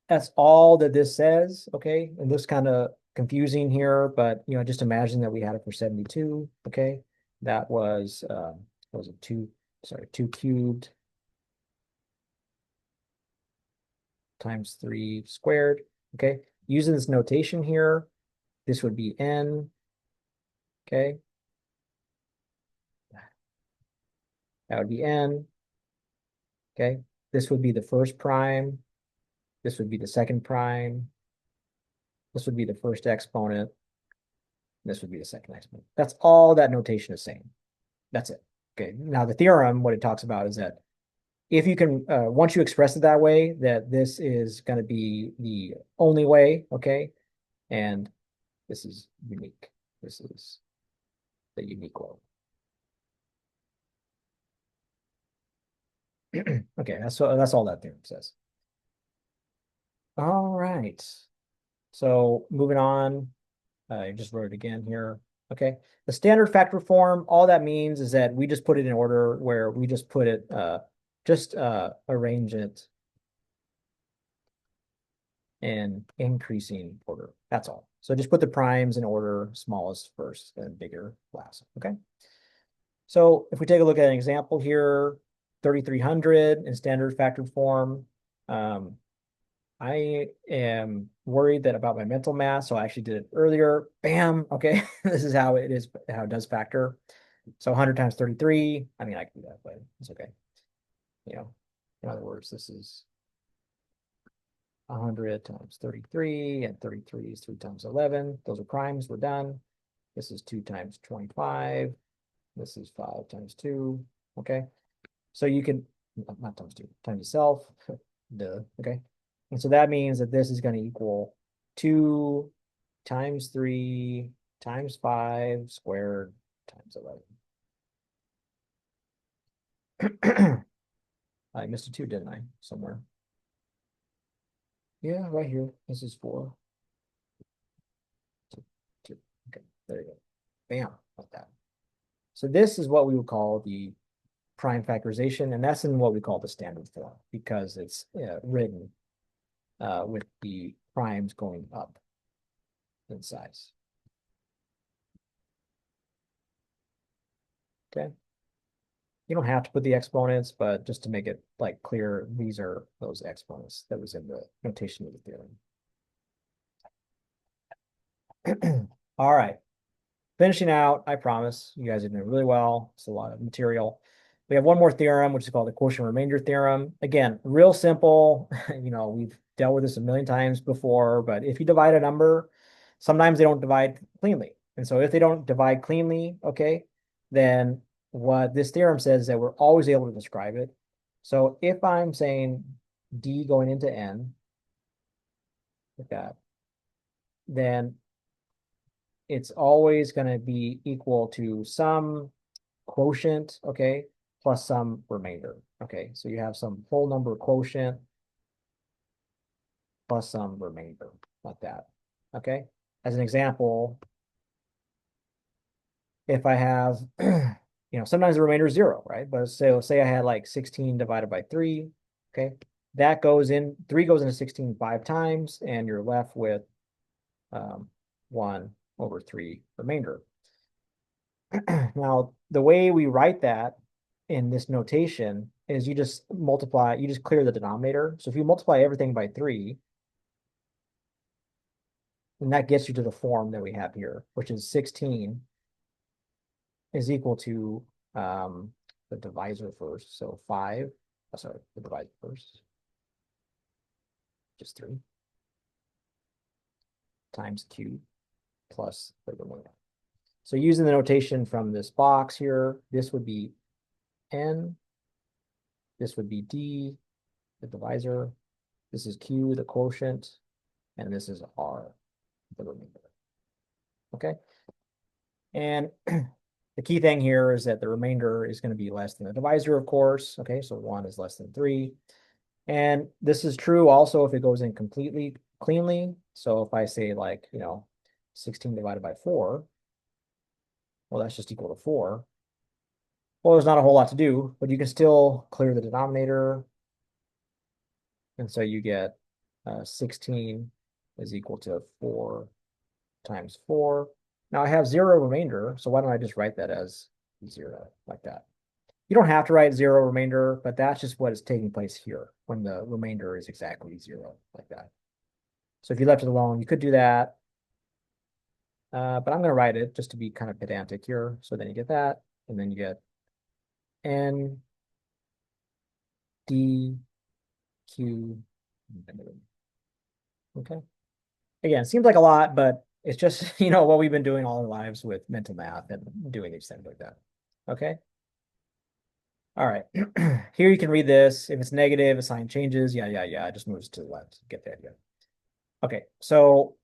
that's all that this says, okay? And this kind of confusing here, but just imagine that we had it for 72, okay? That was it 2 cubed times 3 squared, okay? Using this notation here, this would be n, okay? That would be n, okay? This would be the first prime. This would be the second prime. This would be the first exponent. This would be the second exponent. That's all that notation is saying. That's it. Okay. Now the theorem, what it talks about is that if you can, once you express it that way, that this is going to be the only way, okay? And this is unique. This is the unique way. Okay, that's all that theorem says. All right. So moving on, I just wrote it again here. Okay. The standard factor form, all that means is that we just put it in order where we just put it, arrange it in increasing order. That's all. So just put the primes in order, smallest first and bigger last. Okay. So if we take a look at an example here, 3,300 in standard factored form, I am worried that about my mental math, so I actually did it earlier. Bam. Okay, this is how it is, how it does factor. So 100 times 33. I mean, I can do that, but it's okay. In other words, this is 100 times 33, and 33 is 3 times 11. Those are primes. We're done. This is 2 times 25. This is 5 times 2. Okay. So you can, not times 2, times yourself. Duh. Okay. And so that means that this is going to equal 2 times 3 times 5 squared times 11. I missed a 2, didn't I? Somewhere. Yeah, right here. This is 4. 2, 2. Okay, there you go. Bam, like that. So this is what we would call the prime factorization, and that's in what we call the standard form because it's written with the primes going up in size. Okay. You don't have to put the exponents, but just to make it like clear, these are those exponents that was in the notation of the theorem. All right. Finishing out, I promise you guys are doing really well. It's a lot of material. We have one more theorem, which is called the quotient remainder theorem. Again, real simple. We've dealt with this a million times before, but if you divide a number, sometimes they don't divide cleanly. And so if they don't divide cleanly, okay, then what this theorem says is that we're always able to describe it. So if I'm saying D going into N, like that, then it's always going to be equal to some quotient, okay, plus some remainder. Okay, so you have some whole number quotient plus some remainder, like that. Okay, as an example, if I have, sometimes the remainder is 0, right? But say I had like 16 divided by 3, okay, that goes in, 3 goes into 16 5 times, and you're left with 1 over 3 remainder. Now, the way we write that in this notation is you just clear the denominator. So if you multiply everything by 3, then that gets you to the form that we have here, which is 16 is equal to the divisor first. So 5, sorry, the divisor first. just 3, times q plus the remainder. So using the notation from this box here, this would be n, this would be d, the divisor, this is q, the quotient, and this is r, the remainder. Okay? And the key thing here is that the remainder is going to be less than the divisor, of course. Okay, so 1 is less than 3. And this is true also if it goes in completely cleanly. So if I say, like, 16 divided by 4, well, that's just equal to 4. Well, there's not a whole lot to do, but you can still clear the denominator. And so you get 16 is equal to 4 times 4. Now I have 0 remainder, so why don't I just write that as 0 like that? You don't have to write 0 remainder, but that's just what is taking place here when the remainder is exactly 0 like that. So if you left it alone, you could do that. But I'm going to write it just to be kind of pedantic here. So then you get that, and then you get n d q. Okay. Again, seems like a lot, but it's just, what we've been doing all our lives with mental math and doing these things like that. Okay. All right. Here you can read this. If it's negative, a sign changes. Yeah. It just moves to the left. Get the idea. Okay. So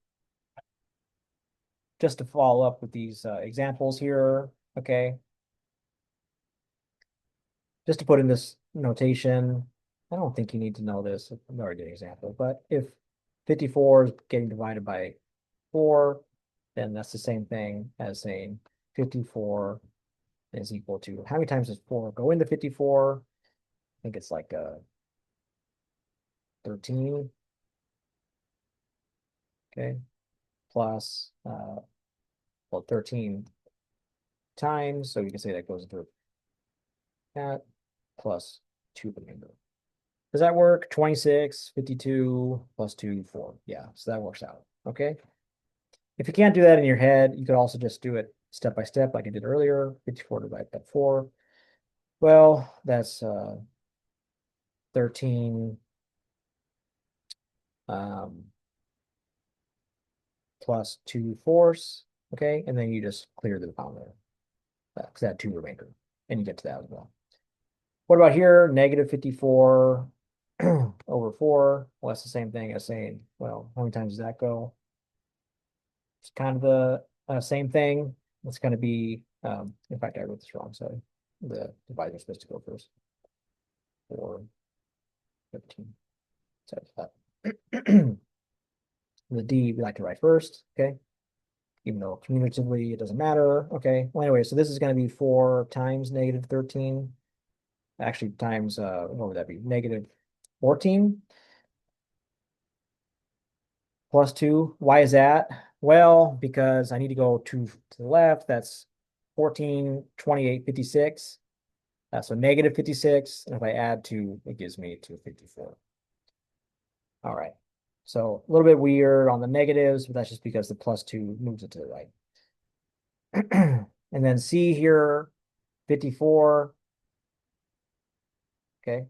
just to follow up with these examples here. Okay. Just to put in this notation, I don't think you need to know this. I already did an example, but if 54 is getting divided by 4, then that's the same thing as saying 54 is equal to, how many times does 4 go into 54? I think it's like 13. Okay. Plus, well, 13 times. So you can say that goes into that plus 2 remainder. Does that work? 26, 52 plus 2, 4. Yeah, so that works out. Okay. If you can't do that in your head, you could also just do it step by step like I did earlier. 54 divided by 4. Well, that's 13 plus 2/4. Okay, and then you just clear the denominator because that 2 remainder, and you get to that as well. What about here? Negative 54 over 4. Well, that's the same thing as saying, well, how many times does that go? It's kind of the same thing. It's going to be, in fact, I wrote this wrong, so the divisor is supposed to go first. 4, 15. Sorry about that. The D we like to write first, okay? Even though cumulatively it doesn't matter, okay? Well, anyway, so this is going to be 4 times negative 13. Actually, times, what would that be? Negative 14 plus 2. Why is that? Well, because I need to go to the left. That's 14, 28, 56. So negative 56. And if I add 2, it gives me to 54. All right. So a little bit weird on the negatives, but that's just because the plus 2 moves it to the right. And then C here, 54. Okay.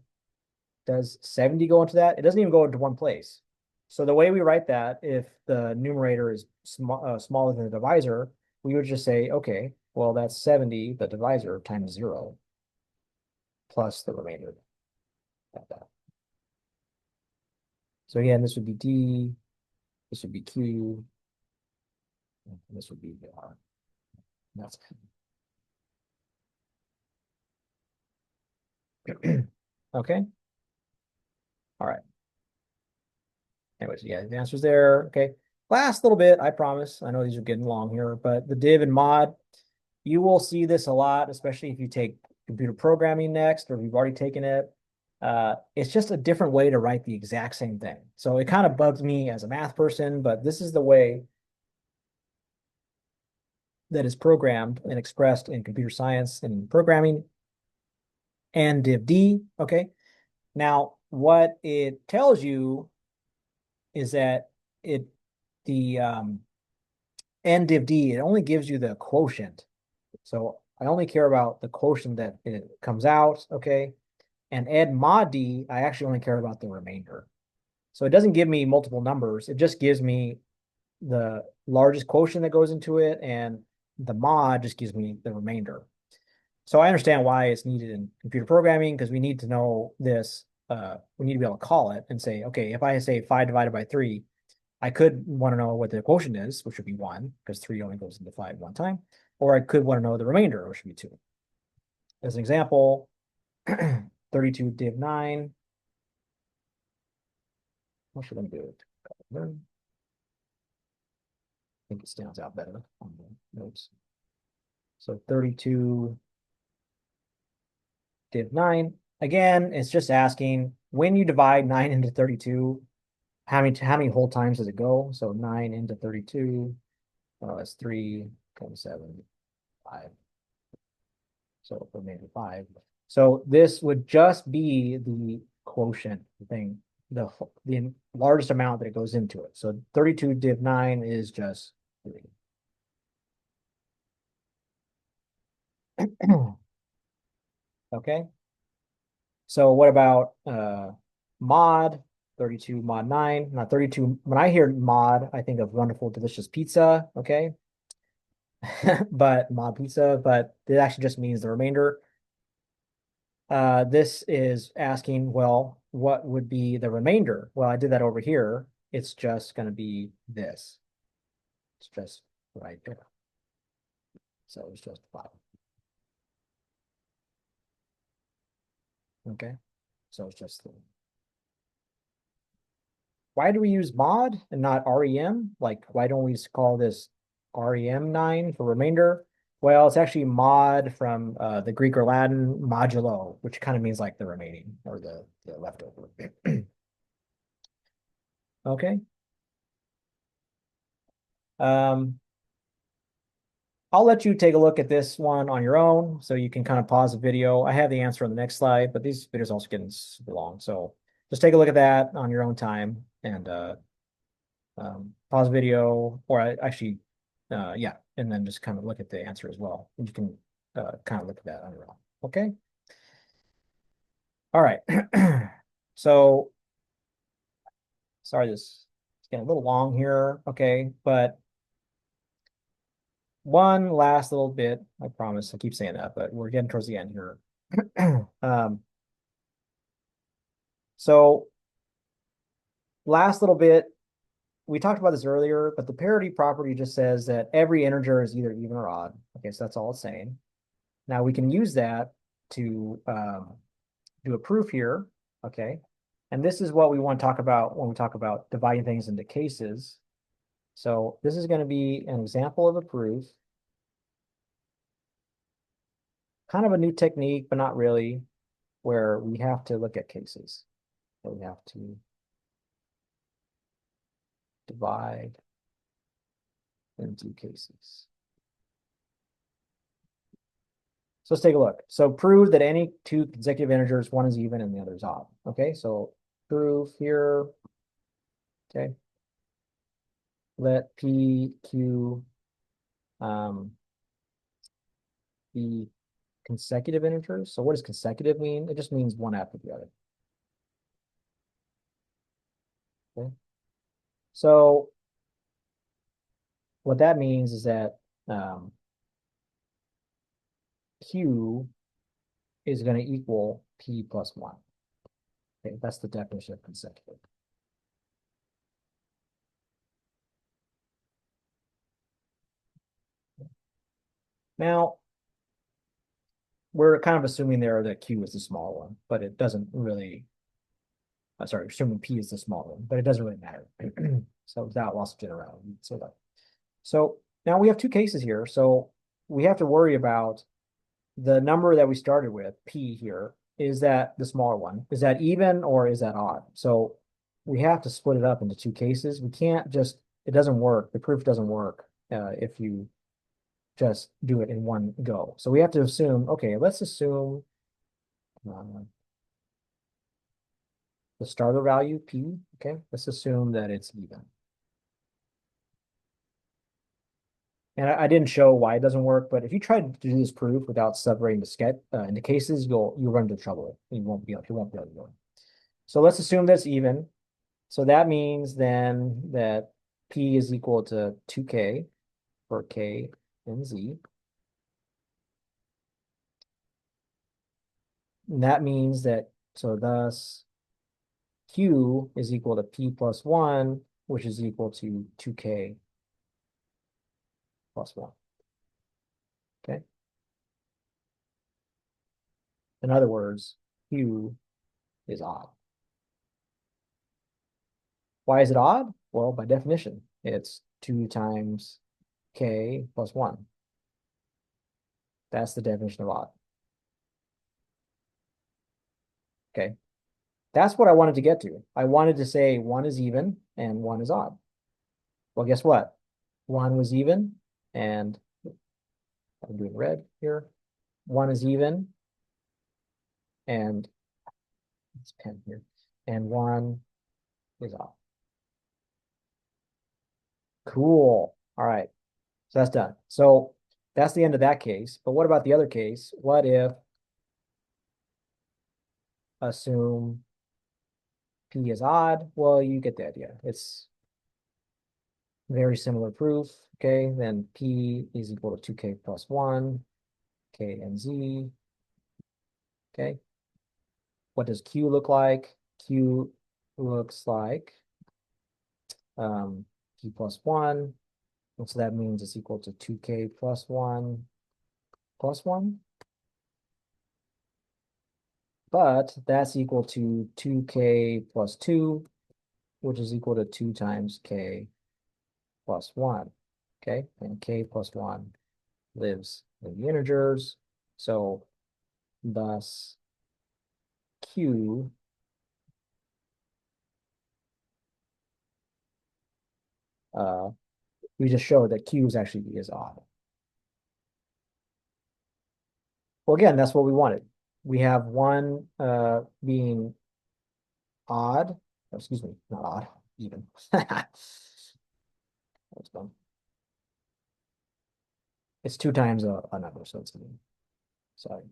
Does 70 go into that? It doesn't even go into one place. So the way we write that, if the numerator is smaller than the divisor, we would just say, okay, well, that's 70, the divisor, times 0, plus the remainder of that. So again, this would be D, this would be Q, and this would be R. That's okay. All right. Anyways, yeah, the answer's there. Okay. Last little bit, I promise. I know these are getting long here, but the div and mod, you will see this a lot, especially if you take computer programming next or if you've already taken it. It's just a different way to write the exact same thing. So it kind of bugs me as a math person, but this is the way that is programmed and expressed in computer science and programming and div D. Okay. Now, what it tells you is that the n div D, it only gives you the quotient. So I only care about the quotient that it comes out, okay? And n mod D, I actually only care about the remainder. So it doesn't give me multiple numbers. It just gives me the largest quotient that goes into it, and the mod just gives me the remainder. So I understand why it's needed in computer programming, because we need to know this. We need to be able to call it and say, okay, if I say 5 divided by 3, I could want to know what the quotient is, which would be 1, because 3 only goes into 5 one time. Or I could want to know the remainder, which would be 2. As an example, 32 div 9. What should I do it? I think it stands out better on the notes. So 32 div 9. Again, it's just asking when you divide 9 into 32, how many whole times does it go? So 9 into 32, that's 3, 27, 5. So maybe 5. So this would just be the quotient thing, the largest amount that it goes into it. So 32 div 9 is just 3. Okay. So what about mod 32 mod 9? Not 32. When I hear mod, I think of wonderful, delicious pizza. Okay. But mod pizza, but it actually just means the remainder. This is asking, well, what would be the remainder? Well, I did that over here. It's just going to be this. It's just right there. So it's just 5. Okay. So it's just why do we use mod and not REM? Like, why don't we just call this REM 9 for remainder? Well, it's actually mod from the Greek or Latin modulo, which kind of means like the remaining or the leftover. Okay. Um, I'll let you take a look at this one on your own so you can kind of pause the video. I have the answer on the next slide, but these videos also getting super long. So just take a look at that on your own time and pause the video, or actually, yeah, and then just kind of look at the answer as well. And you can kind of look at that on your own. Okay. All right. So sorry, this is getting a little long here. Okay, but one last little bit, I promise. I keep saying that, but we're getting towards the end here. Um, so last little bit, we talked about this earlier, but the parity property just says that every integer is either even or odd. Okay, so that's all it's saying. Now we can use that to do a proof here. Okay, and this is what we want to talk about when we talk about dividing things into cases. So this is going to be an example of a proof. Kind of a new technique, but not really, where we have to look at cases. So we have to divide into cases. So let's take a look. So prove that any two consecutive integers, one is even and the other is odd. Okay, so prove here. Okay. Let P, Q be consecutive integers. So what does consecutive mean? It just means one after the other. Okay. So what that means is that Q is going to equal P plus 1. Okay, that's the definition of consecutive. Now, we're kind of assuming there that Q is the small one, but it doesn't really, sorry, assuming P is the small one, but it doesn't really matter. So without loss of generality, say that. So now we have two cases here. So we have to worry about the number that we started with, P here. Is that the smaller one? Is that even or is that odd? So we have to split it up into two cases. We can't just, it doesn't work. The proof doesn't work if you just do it in one go. So we have to assume, okay, let's assume the starter value, P, okay, let's assume that it's even. And I didn't show why it doesn't work, but if you try to do this proof without separating the sketch into cases, you'll run into trouble. You won't be able to do it. So let's assume that's even. So that means then that P is equal to 2K for K and Z. And that means that, so thus Q is equal to P plus 1, which is equal to 2K plus 1. Okay. In other words, Q is odd. Why is it odd? Well, by definition, it's 2 times K plus 1. That's the definition of odd. Okay. That's what I wanted to get to. I wanted to say 1 is even and 1 is odd. Well, guess what? 1 was even, and I'm doing red here. 1 is even, and it's pen here, and 1 is odd. Cool. All right. So that's done. So that's the end of that case. But what about the other case? What if assume P is odd? Well, you get the idea. It's very similar proof. Okay, then P is equal to 2K plus 1, K and Z. Okay. What does Q look like? Q looks like P plus 1. And so that means it's equal to 2K plus 1 plus 1. But that's equal to 2K plus 2, which is equal to 2 times K plus 1. Okay, and K plus 1 lives in the integers. So thus Q we just showed that Q is actually is odd. Well, again, that's what we wanted. We have one being odd. Oh, excuse me, not odd, even. That's dumb. It's 2 times a number, so it's even. Sorry.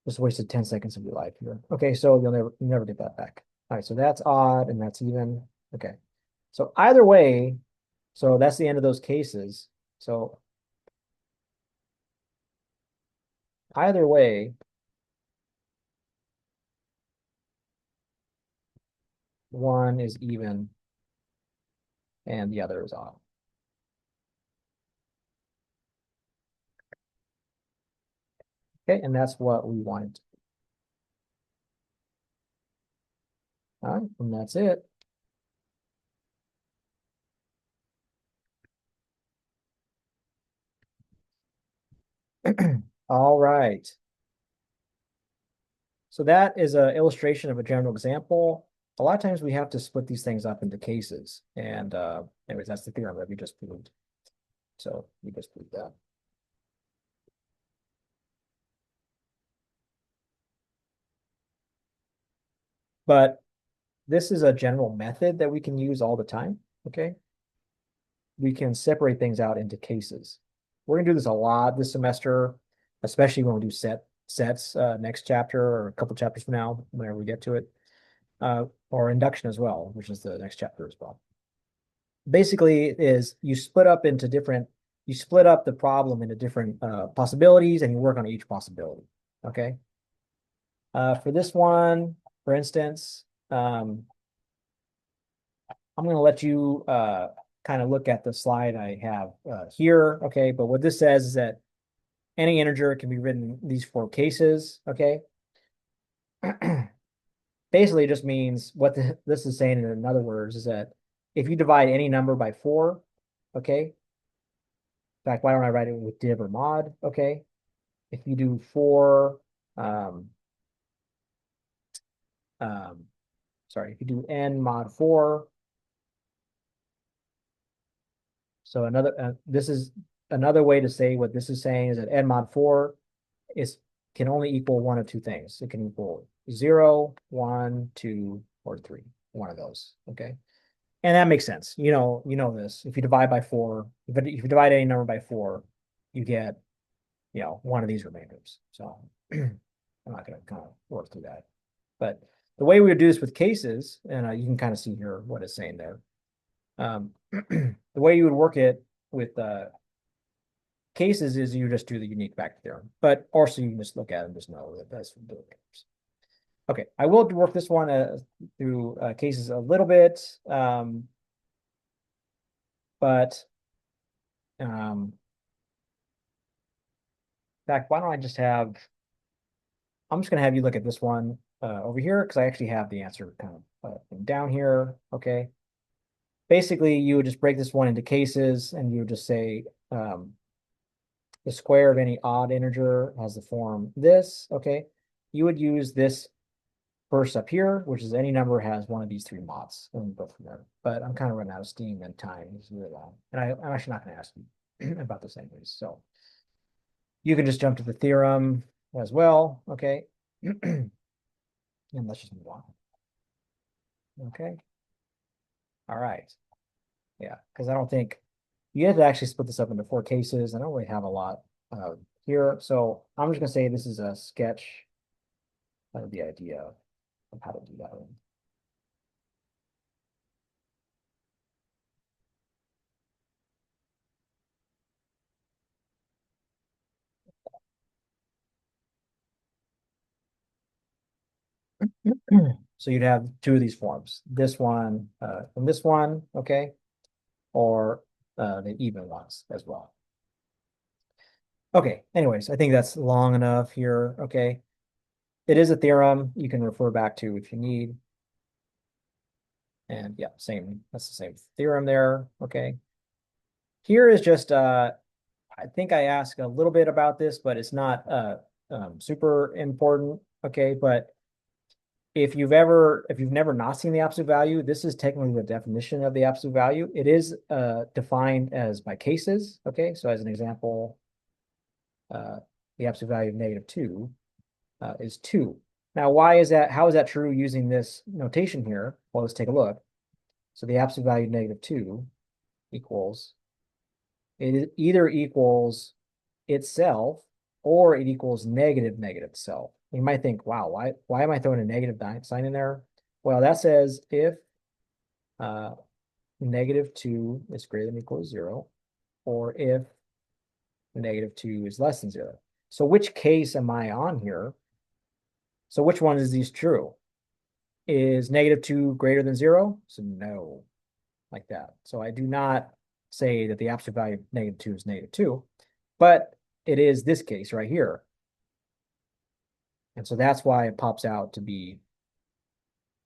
Just wasted 10 seconds of your life here. Okay, so you'll never get that back. All right, so that's odd and that's even. Okay. So either way, so that's the end of those cases. So either way, one is even and the other is odd. Okay, and that's what we wanted. All right, and that's it. All right. So that is an illustration of a general example. A lot of times we have to split these things up into cases. And anyways, that's the theorem that we just proved. So we just proved that. But this is a general method that we can use all the time. Okay. We can separate things out into cases. We're gonna do this a lot this semester, especially when we do sets next chapter or a couple chapters from now, whenever we get to it, or induction as well, which is the next chapter as well. Basically, is you split up the problem into different possibilities, and you work on each possibility. Okay. For this one, for instance, I'm going to let you kind of look at the slide I have here. Okay, but what this says is that any integer can be written in these 4 cases. Okay. Basically, it just means what this is saying in other words is that if you divide any number by 4, okay. In fact, why don't I write it with div or mod? Okay. If you do 4, sorry, if you do n mod 4, so this is another way to say what this is saying is that n mod 4 can only equal one of 2 things. It can equal 0, 1, 2, or 3. One of those. Okay. And that makes sense. You know this. If you divide by 4, if you divide any number by 4, you get, one of these remainders. So I'm not going to kind of work through that. But The way we would do this with cases, and you can kind of see here what it's saying there. The way you would work it with cases is you just do the unique factor theorem, but also you can just look at it and just know that that's what it is. Okay, I will work this one through cases a little bit, but in fact, why don't I just have, I'm just going to have you look at this one over here because I actually have the answer kind of down here. Okay. Basically, you would just break this one into cases and you would just say the square of any odd integer has the form this. Okay. You would use this first up here, which is any number has one of these three mods, and go from there. But I'm kind of running out of steam and time. It's really long. And I'm actually not going to ask you about this anyways. So you can just jump to the theorem as well. Okay. And let's just move on. Okay. All right. Yeah, because I don't think you have to actually split this up into four cases. I don't really have a lot here. So I'm just going to say this is a sketch of the idea of how to do that one. So you'd have two of these forms, this one and this one, okay, or the even ones as well. Okay, anyways, I think that's long enough here, okay. It is a theorem you can refer back to if you need. And yeah, that's the same theorem there, okay. Here is just, I think I asked a little bit about this, but it's not super important, okay, but if you've never not seen the absolute value, this is technically the definition of the absolute value. It is defined as by cases. Okay, so as an example, the absolute value of -2 is 2. Now, why is that? How is that true using this notation here? Well, let's take a look. So the absolute value of -2 equals, it either equals itself or it equals negative self. You might think, wow, why am I throwing a negative sign in there? Well, that says if -2 is greater than or equal to 0, or if -2 is less than 0. So which case am I on here? So which one is these true? Is -2 greater than 0? So no, like that. So I do not say that the absolute value of -2 is -2, but it is this case right here. And so that's why it pops out to be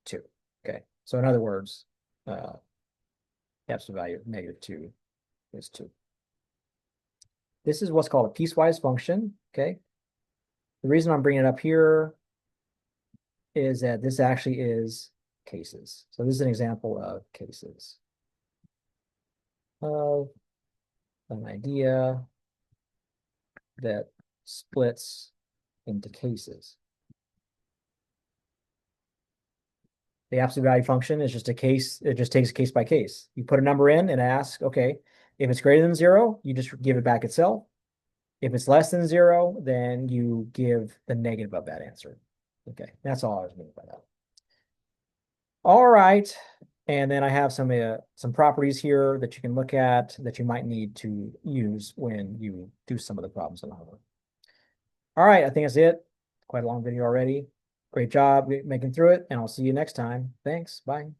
2. Okay. So in other words, the absolute value of -2 is 2. This is what's called a piecewise function. Okay. The reason I'm bringing it up here is that this actually is cases. So this is an example of cases of an idea that splits into cases. The absolute value function is just a case. It just takes case by case. You put a number in and ask, okay, if it's greater than 0, you just give it back itself. If it's less than 0, then you give the negative of that answer. Okay, that's all I was meaning by that. All right, and then I have some properties here that you can look at that you might need to use when you do some of the problems on homework. All right, I think that's it. Quite a long video already. Great job making through it, and I'll see you next time. Thanks. Bye.